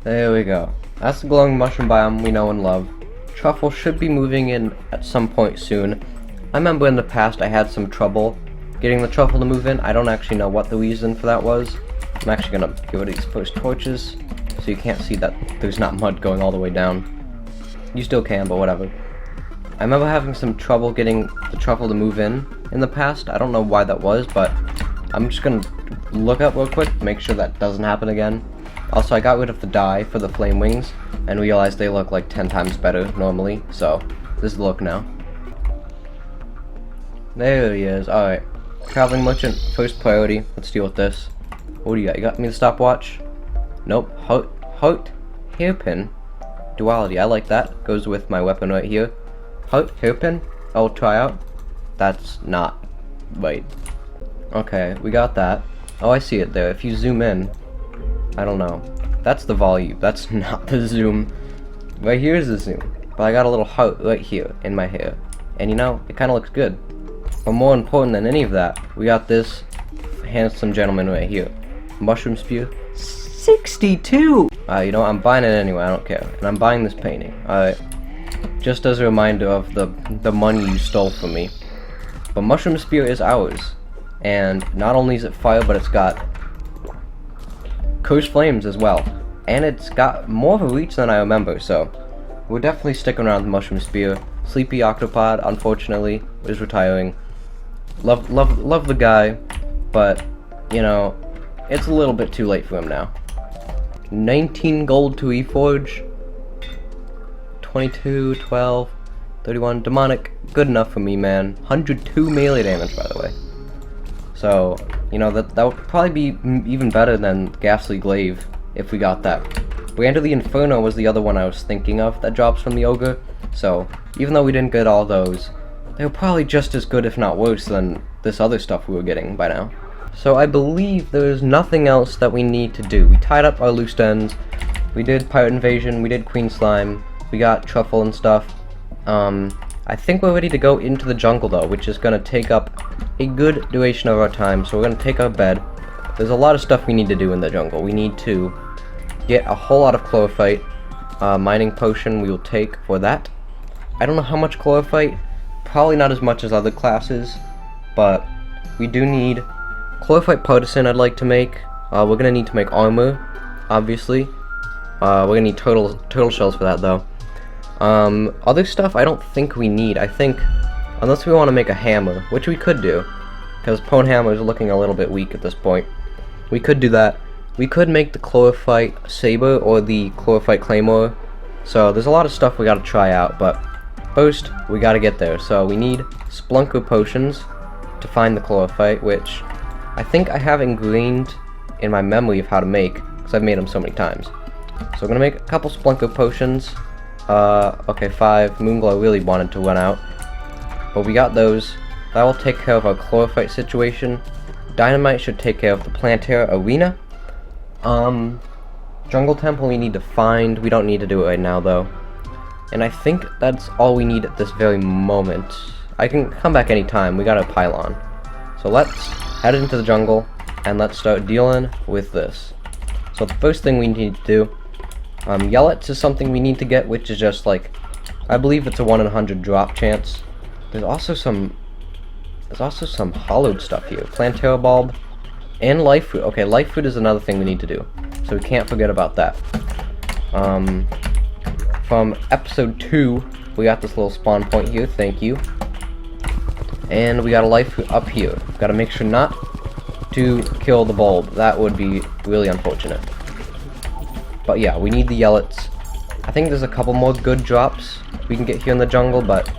There we go. That's the glowing mushroom biome we know and love. Truffle should be moving in at some point soon. I remember in the past I had some trouble getting the truffle to move in. I don't actually know what the reason for that was. I'm actually gonna get rid of these first torches, so you can't see that there's not mud going all the way down. You still can, but whatever. I remember having some trouble getting the truffle to move in the past. I don't know why that was, but I'm just gonna look up real quick, make sure that doesn't happen again. Also, I got rid of the dye for the flame wings, and realized they look like 10 times better normally, so this is the look now. There he is. Alright. Traveling merchant, first priority. Let's deal with this. What do you got? You got me the stopwatch? Nope. Heart hairpin. Duality. I like that. Goes with my weapon right here. Heart hairpin. I'll try out. That's not right. Okay, we got that. Oh, I see it there. If you zoom in, I don't know. That's the volume. That's not the zoom. Right here is the zoom. But I got a little heart right here in my hair. And you know, it kind of looks good. But more important than any of that, we got this handsome gentleman right here. Mushroom spear. 62! You know what? I'm buying it anyway. I don't care. And I'm buying this painting. Alright. Just as a reminder of the money you stole from me. But mushroom spear is ours. And not only is it fire, but it's got cursed flames as well. And it's got more of a reach than I remember, so we're definitely sticking around with mushroom spear. Sleepy Octopod, unfortunately, is retiring. Love the guy, but you know, it's a little bit too late for him now. 19 gold to reforge. 22, 12, 31 demonic. Good enough for me, man. 102 melee damage, by the way. So, you know, that would probably be even better than Ghastly Glaive if we got that. Brand of the Inferno was the other one I was thinking of that drops from the Ogre. So, even though we didn't get all those, they were probably just as good, if not worse, than this other stuff we were getting by now. So I believe there's nothing else that we need to do. We tied up our loose ends, we did Pirate Invasion, we did Queen Slime, we got Truffle and stuff. I think we're ready to go into the jungle though, which is going to take up a good duration of our time, so we're going to take our bed. There's a lot of stuff we need to do in the jungle. We need to get a whole lot of chlorophyte. Mining potion we will take for that. I don't know how much chlorophyte, probably not as much as other classes, but we do need chlorophyte partisan I'd like to make. We're going to need to make armor, obviously. We're going to need turtle shells for that though. Other stuff I don't think we need. I think, unless we want to make a hammer, which we could do, because Pwn Hammer is looking a little bit weak at this point. We could do that. We could make the chlorophyte saber or the chlorophyte claymore. So there's a lot of stuff we gotta try out, but first we gotta get there. So we need Splunker potions to find the chlorophyte, which I think I have ingrained in my memory of how to make, because I've made them so many times. So we're gonna make a couple Splunker potions. Okay, 5. Moonglow really wanted to run out, but we got those. That will take care of our chlorophyte situation. Dynamite should take care of the Plantera Arena. Jungle Temple we need to find. We don't need to do it right now though. And I think that's all we need at this very moment. I can come back anytime. We got a pylon. So let's head into the jungle and let's start dealing with this. So the first thing we need to do, Yellets is something we need to get, which is just like, I believe it's a 1 in 100 drop chance. There's also some hollowed stuff here. Plantera Bulb and Life Fruit. Okay, Life Fruit is another thing we need to do, so we can't forget about that. From episode 2, we got this little spawn point here, thank you. And we got a Life Fruit up here. Gotta make sure not to kill the bulb. That would be really unfortunate. But yeah, we need the Yellets. I think there's a couple more good drops we can get here in the jungle, but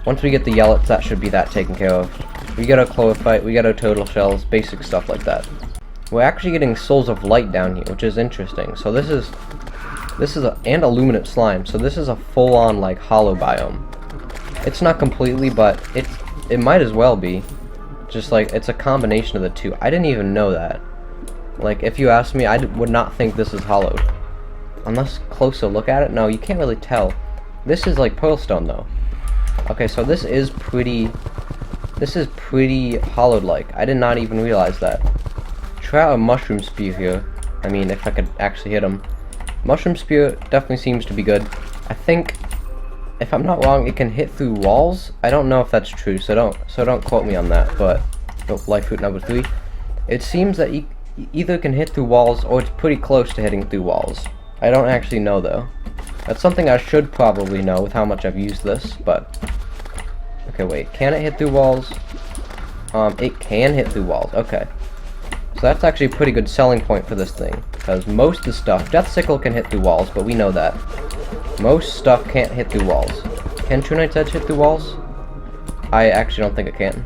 once we get the Yellets, that should be that taken care of. We get our chlorophyte, we get our turtle shells, basic stuff like that. We're actually getting Souls of Light down here, which is interesting. So this is and Illuminate Slime, so this is a full-on like hollow biome. It's not completely, but it might as well be. Just like, it's a combination of the two. I didn't even know that. Like, if you asked me, I would not think this is hollowed. Unless closer look at it. No, you can't really tell. This is like pearlstone though. Okay, so this is pretty hollowed like. I did not even realize that. Try out a mushroom spear here. I mean, if I could actually hit him. Mushroom spear definitely seems to be good. I think, if I'm not wrong, it can hit through walls. I don't know if that's true, so don't quote me on that, but Oh, life fruit number 3. It seems that either can hit through walls or it's pretty close to hitting through walls. I don't actually know though. That's something I should probably know with how much I've used this, but... Okay, wait, can it hit through walls? It can hit through walls, okay. So that's actually a pretty good selling point for this thing, because most of the stuff, Death Sickle can hit through walls, but we know that. Most stuff can't hit through walls. Can True Knight's Edge hit through walls? I actually don't think it can.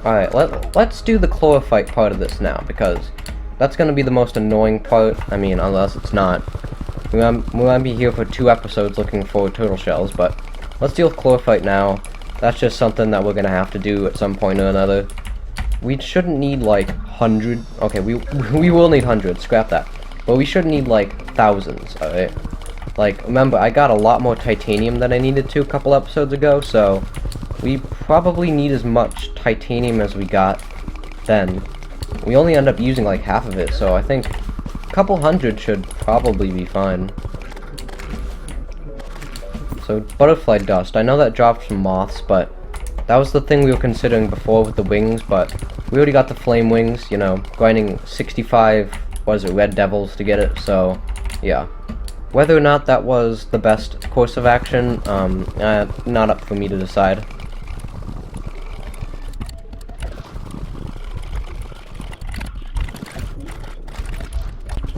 Alright, let's do the chlorophyte part of this now, because that's going to be the most annoying part. I mean, unless it's not. We might be here for 2 episodes looking for turtle shells, but let's deal with chlorophyte now. That's just something that we're going to have to do at some point or another. We shouldn't need like 100. Okay, we will need hundreds, scrap that. But we shouldn't need like thousands, alright? Like, remember, I got a lot more titanium than I needed to a couple episodes ago, so we probably need as much titanium as we got then. We only end up using like half of it, so I think a couple hundred should probably be fine. So, butterfly dust. I know that drops from moths, but that was the thing we were considering before with the wings, but we already got the flame wings, you know, grinding 65, what is it, red devils to get it, so, yeah. Whether or not that was the best course of action, not up for me to decide.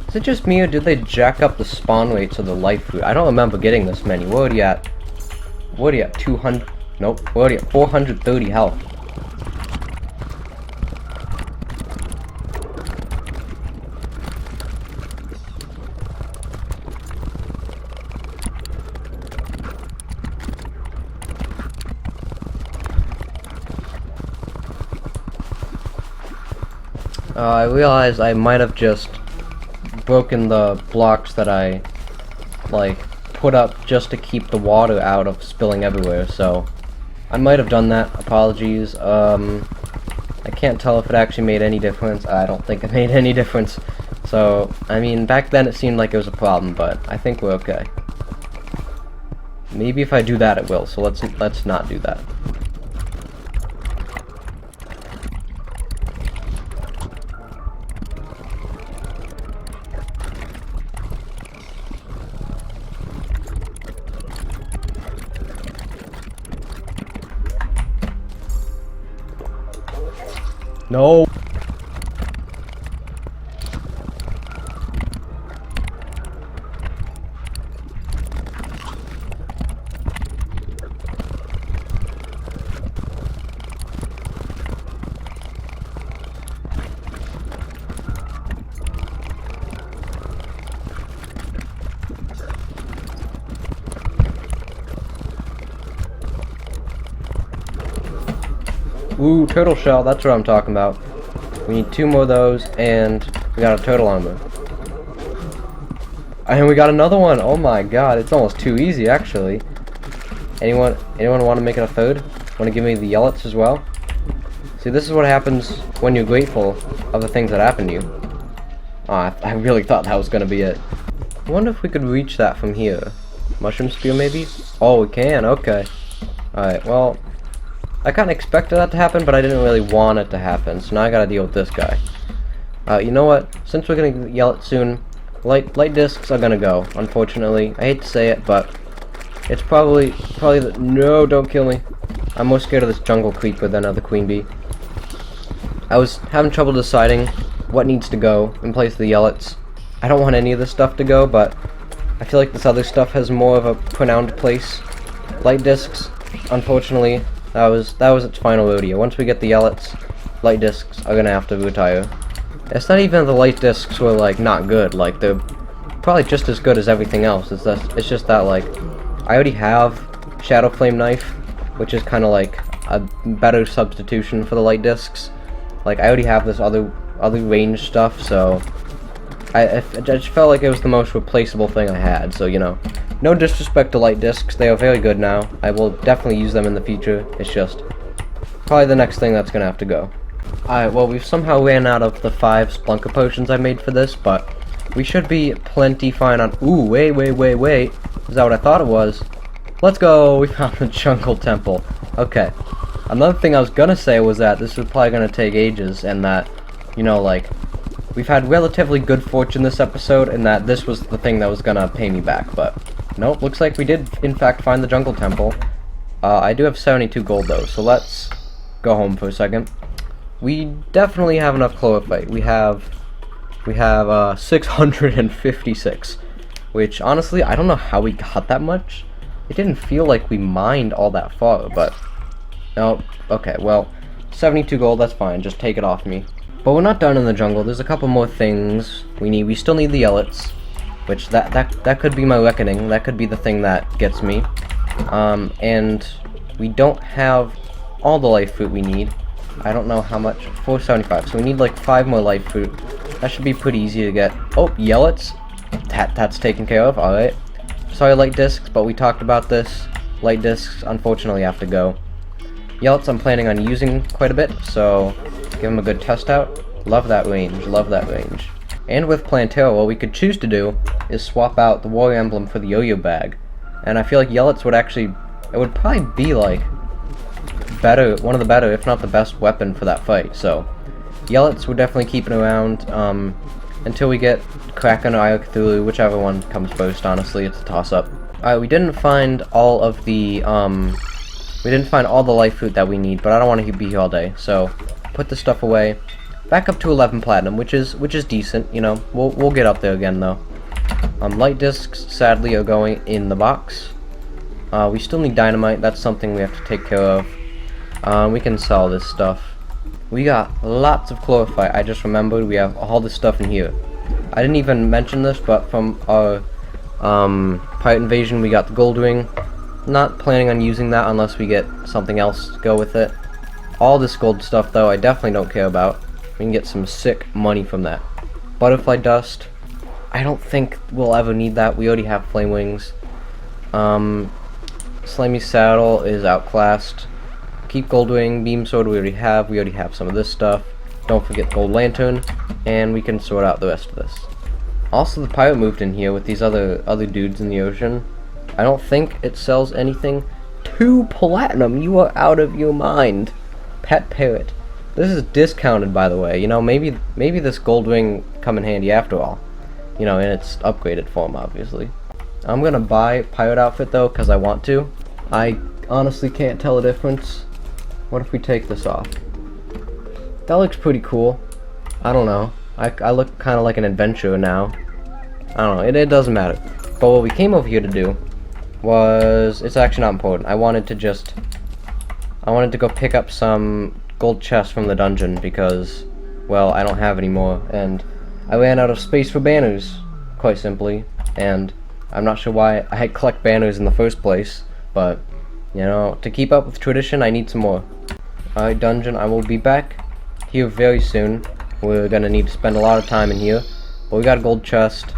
Is it just me, or did they jack up the spawn rates of the life fruit? I don't remember getting this many. We're already at 200, nope, we're already at 430 health. I realized I might have just broken the blocks that I, like, put up just to keep the water out of spilling everywhere, so I might have done that. Apologies. I can't tell if it actually made any difference. I don't think it made any difference. So, I mean, back then it seemed like it was a problem, but I think we're okay. Maybe if I do that it will, so let's not do that. No. Ooh, turtle shell, that's what I'm talking about. We need 2 more of those, and we got a turtle armor. And we got another one! Oh my god, it's almost too easy, actually. Anyone want to make it a third? Want to give me the yellets as well? See, this is what happens when you're grateful of the things that happen to you. I really thought that was going to be it. I wonder if we could reach that from here. Mushroom spear, maybe? Oh, we can, okay. Alright, well, I kind of expected that to happen, but I didn't really want it to happen, so now I gotta deal with this guy. You know what? Since we're gonna yell it soon, light discs are gonna go, unfortunately. I hate to say it, but it's probably the— no, don't kill me. I'm more scared of this jungle creeper than of the queen bee. I was having trouble deciding what needs to go in place of the yellets. I don't want any of this stuff to go, but I feel like this other stuff has more of a pronounced place. Light discs, unfortunately, that was its final rodeo. Once we get the yellets, light discs are gonna have to retire. It's not even the light discs were like not good. Like they're probably just as good as everything else. It's just that like I already have Shadow Flame Knife, which is kind of like a better substitution for the light discs. Like I already have this other range stuff, so I just felt like it was the most replaceable thing I had. So you know. No disrespect to light discs, they are very good now. I will definitely use them in the future. It's just probably the next thing that's gonna have to go. Alright, well, we've somehow ran out of the 5 Splunker potions I made for this, but we should be plenty fine on— ooh, wait. Is that what I thought it was? Let's go! We found the Jungle Temple. Okay. Another thing I was gonna say was that this was probably gonna take ages, and that, you know, like, we've had relatively good fortune this episode, and that this was the thing that was gonna pay me back, but nope, looks like we did in fact find the jungle temple. I do have 72 gold though, so let's go home for a second. We definitely have enough chlorophyte. We have 656, which honestly I don't know how we got that much. It didn't feel like we mined all that far, but oh, okay, well, 72 gold, that's fine, just take it off me. But we're not done in the jungle. There's a couple more things we need. We still need the yellets, which that could be my reckoning. That could be the thing that gets me. And we don't have all the life fruit we need. I don't know how much. 475. So we need like 5 more life fruit. That should be pretty easy to get. Oh, yellets. That's taken care of. All right. Sorry, light discs, but we talked about this. Light discs, unfortunately, have to go. Yellets I'm planning on using quite a bit, so give them a good test out. Love that range, love that range. And with Plantera, what we could choose to do is swap out the war emblem for the yo-yo bag. And I feel like Yellets would actually, it would probably be like better, one of the better, if not the best weapon for that fight. So Yellets we're definitely keeping around until we get Kraken or Eye Cthulhu, whichever one comes first, honestly, it's a toss-up. Alright, we didn't find all of the, we didn't find all the life fruit that we need, but I don't want to be here all day, so put this stuff away. Back up to 11 platinum, which is decent, you know. We'll get up there again though. Light discs sadly are going in the box. We still need dynamite. That's something we have to take care of. We can sell this stuff. We got lots of chlorophyte. I just remembered we have all this stuff in here. I didn't even mention this, but from our pirate invasion, we got the gold ring. Not planning on using that unless we get something else to go with it. All this gold stuff though, I definitely don't care about. We can get some sick money from that. Butterfly dust, I don't think we'll ever need that. We already have flame wings. Slimy saddle is outclassed. Keep gold ring, beam sword we already have. We already have some of this stuff. Don't forget gold lantern, and we can sort out the rest of this. Also, the pirate moved in here with these other dudes in the ocean. I don't think it sells anything. 2 platinum, you are out of your mind. Pet parrot. This is discounted, by the way. You know, maybe this gold ring come in handy after all. You know, in its upgraded form, obviously. I'm gonna buy pirate outfit though, cause I want to. I honestly can't tell the difference. What if we take this off? That looks pretty cool. I don't know. I look kind of like an adventurer now. I don't know. It doesn't matter. But what we came over here to do was, it's actually not important. I wanted to go pick up some gold chests from the dungeon because, well, I don't have any more, and I ran out of space for banners, quite simply, and I'm not sure why I had collect banners in the first place, but, you know, to keep up with tradition, I need some more. Alright, dungeon, I will be back here very soon. We're gonna need to spend a lot of time in here, but we got a gold chest.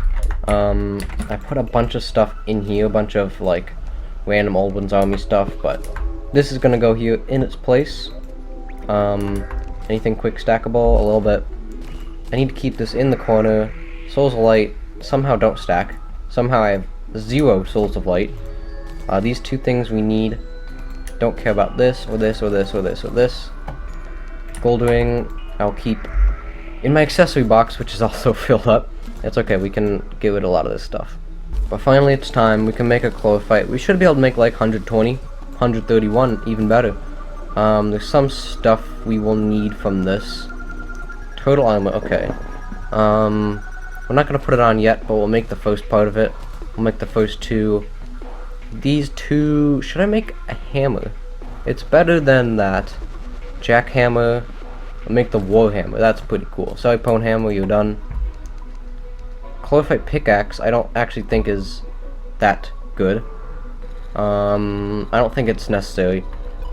I put a bunch of stuff in here, a bunch of, like, random Old Ones Army stuff, but this is gonna go here in its place. Anything quick stackable, a little bit. I need to keep this in the corner. Souls of Light somehow don't stack. Somehow I have 0 Souls of Light. These 2 things we need. Don't care about this, or this, or this, or this, or this. Gold ring, I'll keep in my accessory box, which is also filled up. It's okay, we can get rid of a lot of this stuff. But finally it's time, we can make a chlorophyte. We should be able to make like 120, 131, even better. There's some stuff we will need from this. Total armor, okay. We're not gonna put it on yet, but we'll make the first part of it. We'll make the first 2. These 2, should I make a hammer? It's better than that. Jackhammer. I'll make the war hammer, that's pretty cool. Sorry, Pwn hammer, you're done. Chlorophyte pickaxe, I don't actually think is that good. I don't think it's necessary.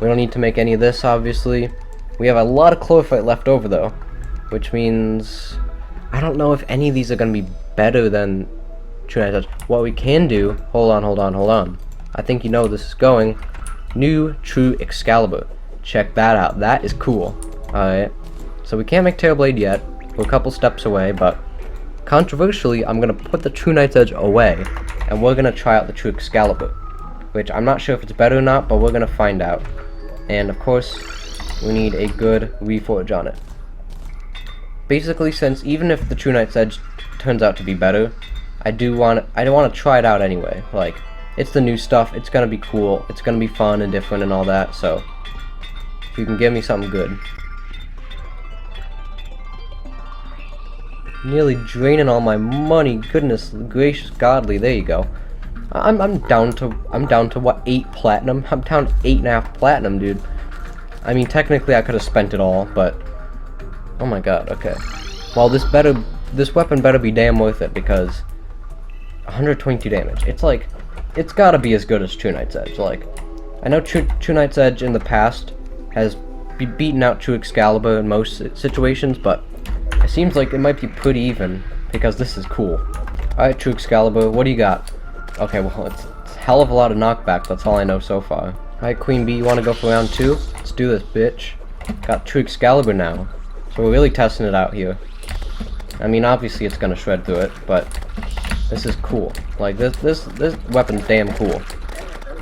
We don't need to make any of this, obviously. We have a lot of chlorophyte left over, though, which means I don't know if any of these are going to be better than True Night Touch. What we can do, hold on. I think you know where this is going. New True Excalibur. Check that out. That is cool. Alright. So we can't make Terrorblade yet. We're a couple steps away, but controversially, I'm going to put the True Night's Edge away, and we're going to try out the True Excalibur, which I'm not sure if it's better or not, but we're going to find out. And of course, we need a good reforge on it. Basically, since even if the True Knight's Edge turns out to be better, I don't want to try it out anyway. Like, it's the new stuff, it's gonna be cool, it's gonna be fun and different and all that, so if you can give me something good. Nearly draining all my money, goodness gracious godly, there you go. I'm down to what, 8 platinum? I'm down to 8.5 platinum, dude. I mean, technically I could have spent it all, but oh my god, okay. Well, this weapon better be damn worth it, because 122 damage. It's like, it's gotta be as good as True Knight's Edge. Like, I know True Knight's Edge in the past has beaten out True Excalibur in most situations, but it seems like it might be pretty even, because this is cool. Alright, True Excalibur, what do you got? Okay, well, it's a hell of a lot of knockback, that's all I know so far. Alright, Queen Bee, you wanna go for round 2? Let's do this, bitch. Got True Excalibur now, so we're really testing it out here. I mean, obviously it's gonna shred through it, but this is cool. Like, this weapon's damn cool.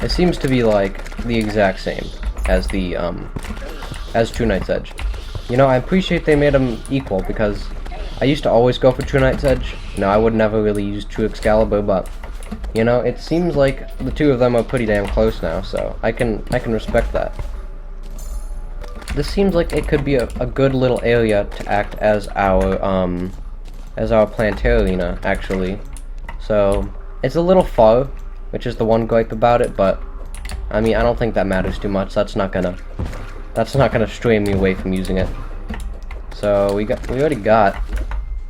It seems to be, like, the exact same as the, as True Knight's Edge. You know, I appreciate they made them equal, because I used to always go for True Knight's Edge. No, I would never really use True Excalibur, but, you know, it seems like the two of them are pretty damn close now, so I can respect that. This seems like it could be a good little area to act as our plant arena, actually. So, it's a little far, which is the one gripe about it, but, I mean, I don't think that matters too much. That's not gonna stray me away from using it. So, we're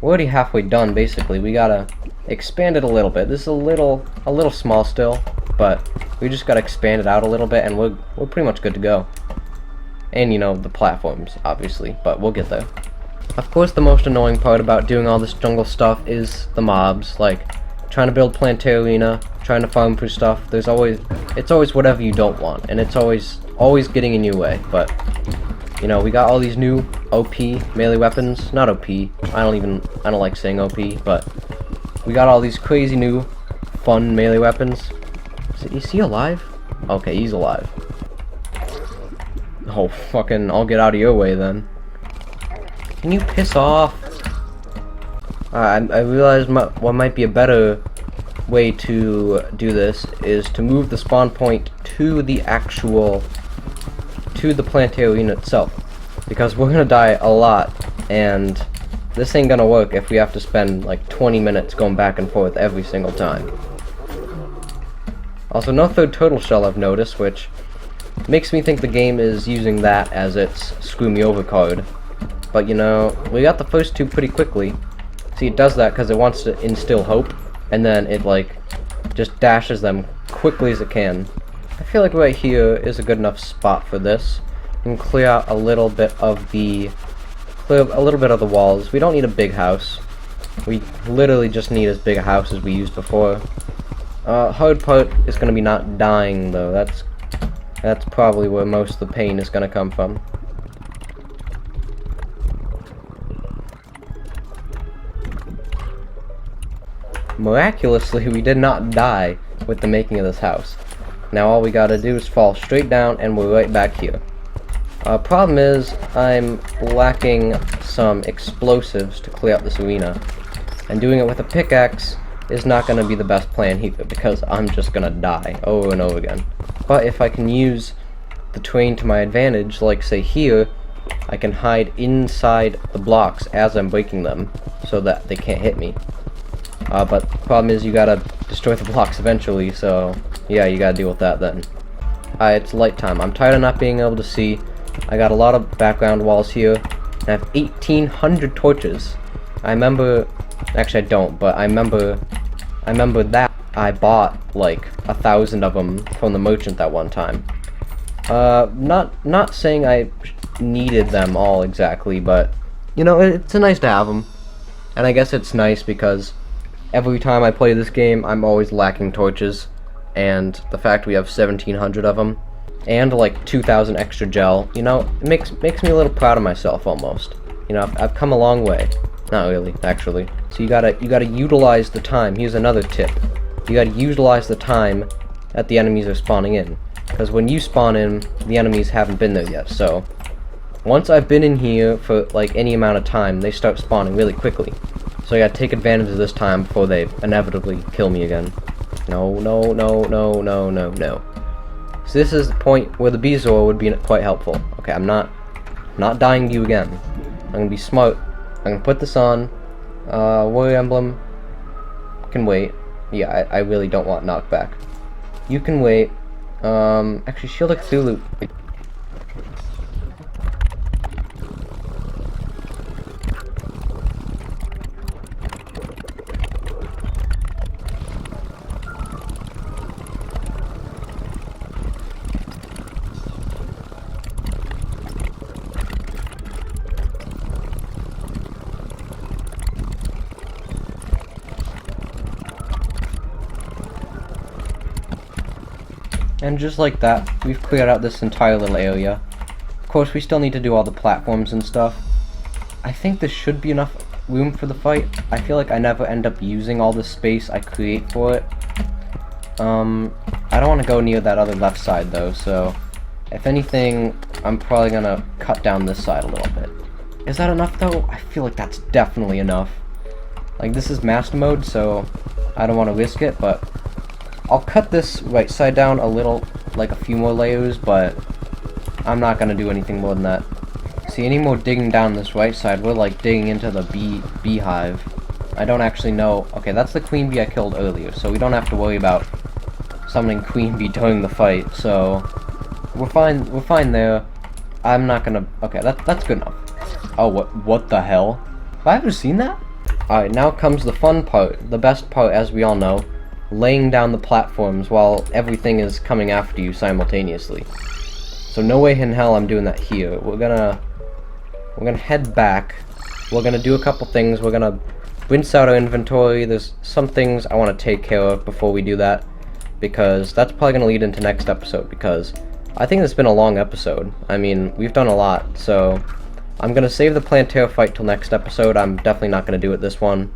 already halfway done, basically. We gotta expand it a little bit. This is a little small still, but we just gotta expand it out a little bit, and we're pretty much good to go. And, you know, the platforms, obviously, but we'll get there. Of course, the most annoying part about doing all this jungle stuff is the mobs, like trying to build plant arena, trying to farm for stuff. It's always whatever you don't want, and it's always getting in your way. But, you know, we got all these new OP melee weapons. Not OP, I don't like saying OP, but we got all these crazy new fun melee weapons. Is he alive? Okay, he's alive. Oh, fucking, I'll get out of your way then. Can you piss off? I realized what might be a better way to do this is to move the spawn point to the plant arena itself, because we're gonna die a lot, and this ain't gonna work if we have to spend like 20 minutes going back and forth every single time. Also, no third turtle shell I've noticed, which makes me think the game is using that as its screw me over card. But, you know, we got the first two pretty quickly. See, it does that because it wants to instill hope, and then it, like, just dashes them quickly as it can. I feel like right here is a good enough spot for this. And clear out a little bit of the walls. We don't need a big house. We literally just need as big a house as we used before. Hard part is going to be not dying, though. That's probably where most of the pain is going to come from. Miraculously, we did not die with the making of this house. Now all we gotta do is fall straight down and we're right back here. Problem is, I'm lacking some explosives to clear out this arena. And doing it with a pickaxe is not gonna be the best plan either, because I'm just gonna die over and over again. But if I can use the terrain to my advantage, like say here, I can hide inside the blocks as I'm breaking them, so that they can't hit me. But the problem is you gotta destroy the blocks eventually, so yeah, you gotta deal with that then. It's light time. I'm tired of not being able to see. I got a lot of background walls here, and I have 1,800 torches. I remember, actually I don't, but I remember that I bought like 1,000 of them from the merchant that one time. Not saying I needed them all exactly, but you know, it's nice to have them. And I guess it's nice because every time I play this game, I'm always lacking torches, and the fact we have 1,700 of them, and like 2,000 extra gel, you know, it makes me a little proud of myself almost. You know, I've come a long way. Not really, actually. So you gotta utilize the time. Here's another tip. You gotta utilize the time that the enemies are spawning in. because when you spawn in, the enemies haven't been there yet. So once I've been in here for like any amount of time, they start spawning really quickly. So I gotta take advantage of this time before they inevitably kill me again. No, no, no, no, no, no, no. So this is the point where the Bezoar would be quite helpful. Okay, I'm not dying to you again. I'm gonna be smart. I'm gonna put this on. Warrior Emblem can wait. Yeah, I really don't want knockback. You can wait. Actually, Shield of Cthulhu. And just like that, we've cleared out this entire little area. Of course, we still need to do all the platforms and stuff. I think this should be enough room for the fight. I feel like I never end up using all the space I create for it. I don't want to go near that other left side though, so if anything, I'm probably gonna cut down this side a little bit. Is that enough though? I feel like that's definitely enough. Like, this is master mode, so I don't want to risk it, but I'll cut this right side down a little, like a few more layers, but I'm not gonna do anything more than that. See, any more digging down this right side, we're like digging into the beehive. I don't actually know. Okay, that's the queen bee I killed earlier, so we don't have to worry about summoning queen bee during the fight. So we're fine there. I'm not gonna. Okay, that's good enough. Oh, what the hell? Have I ever seen that? All right, now comes the fun part, the best part, as we all know. Laying down the platforms while everything is coming after you simultaneously. So no way in hell I'm doing that here. We're gonna head back. We're gonna do a couple things. We're gonna rinse out our inventory. There's some things I want to take care of before we do that, because that's probably gonna lead into next episode, because I think it's been a long episode. I mean, we've done a lot, so I'm gonna save the Plantera fight till next episode. I'm definitely not gonna do it this one.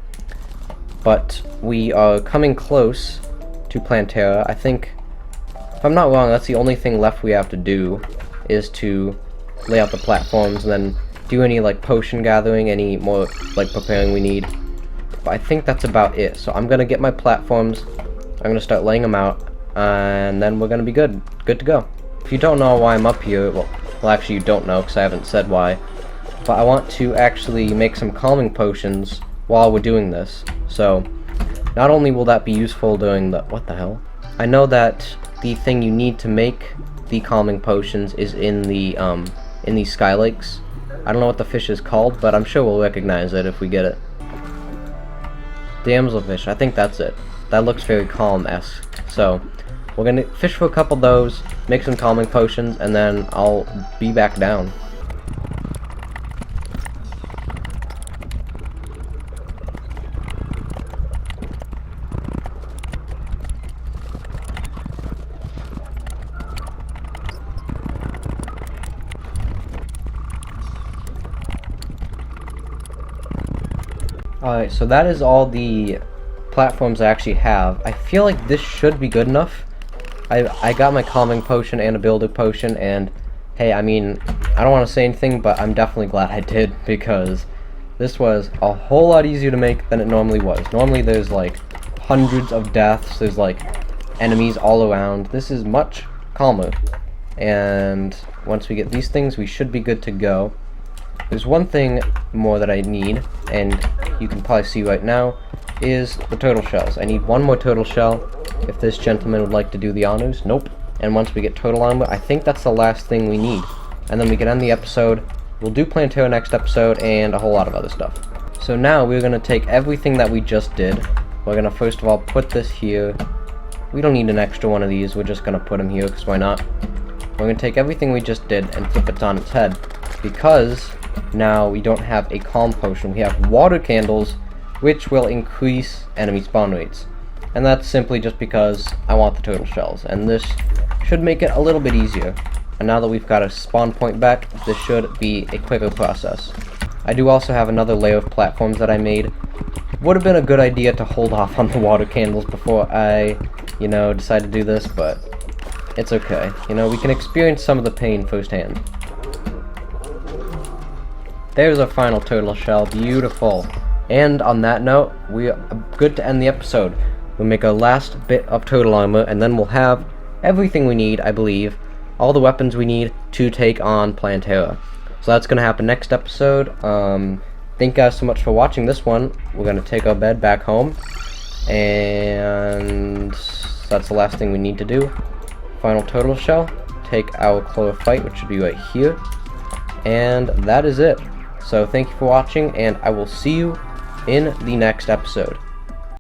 But we are coming close to Plantera. I think, if I'm not wrong, that's the only thing left we have to do, is to lay out the platforms and then do any like potion gathering, any more like preparing we need. But I think that's about it. So I'm gonna get my platforms, I'm gonna start laying them out, and then we're gonna be good to go. If you don't know why I'm up here, well actually you don't know because I haven't said why, but I want to actually make some calming potions while we're doing this. So not only will that be useful during the what the hell? I know that the thing you need to make the calming potions is in these sky lakes. I don't know what the fish is called, but I'm sure we'll recognize it if we get it. Damselfish, I think that's it. That looks very calm-esque. So we're gonna fish for a couple of those, make some calming potions, and then I'll be back down. Alright, so that is all the platforms I actually have. I feel like this should be good enough. I got my calming potion and a builder potion, and hey, I mean, I don't want to say anything, but I'm definitely glad I did, because this was a whole lot easier to make than it normally was. Normally there's like hundreds of deaths, there's like enemies all around. This is much calmer, and once we get these things, we should be good to go. There's one thing more that I need, and you can probably see right now, is the turtle shells. I need one more turtle shell, if this gentleman would like to do the honors. Nope. And once we get turtle armor, I think that's the last thing we need. And then we can end the episode. We'll do Plantera next episode, and a whole lot of other stuff. So now we're going to take everything that we just did. We're going to first of all put this here. We don't need an extra one of these, we're just going to put them here, because why not? We're going to take everything we just did and flip it on its head, because now we don't have a calm potion. We have water candles, which will increase enemy spawn rates. And that's simply just because I want the turtle shells, and this should make it a little bit easier. And now that we've got a spawn point back, this should be a quicker process. I do also have another layer of platforms that I made. Would have been a good idea to hold off on the water candles before I, decide to do this, but It's okay. You know, we can experience some of the pain firsthand. There's our final turtle shell. Beautiful. And on that note, we are good to end the episode. We'll make our last bit of turtle armor, and then we'll have everything we need, I believe. All the weapons we need to take on Plantera. So that's going to happen next episode. Thank you guys so much for watching this one. We're going to take our bed back home. And that's the last thing we need to do. Final turtle shell. Take our chlorophyte, which should be right here. And that is it. So thank you for watching, and I will see you in the next episode.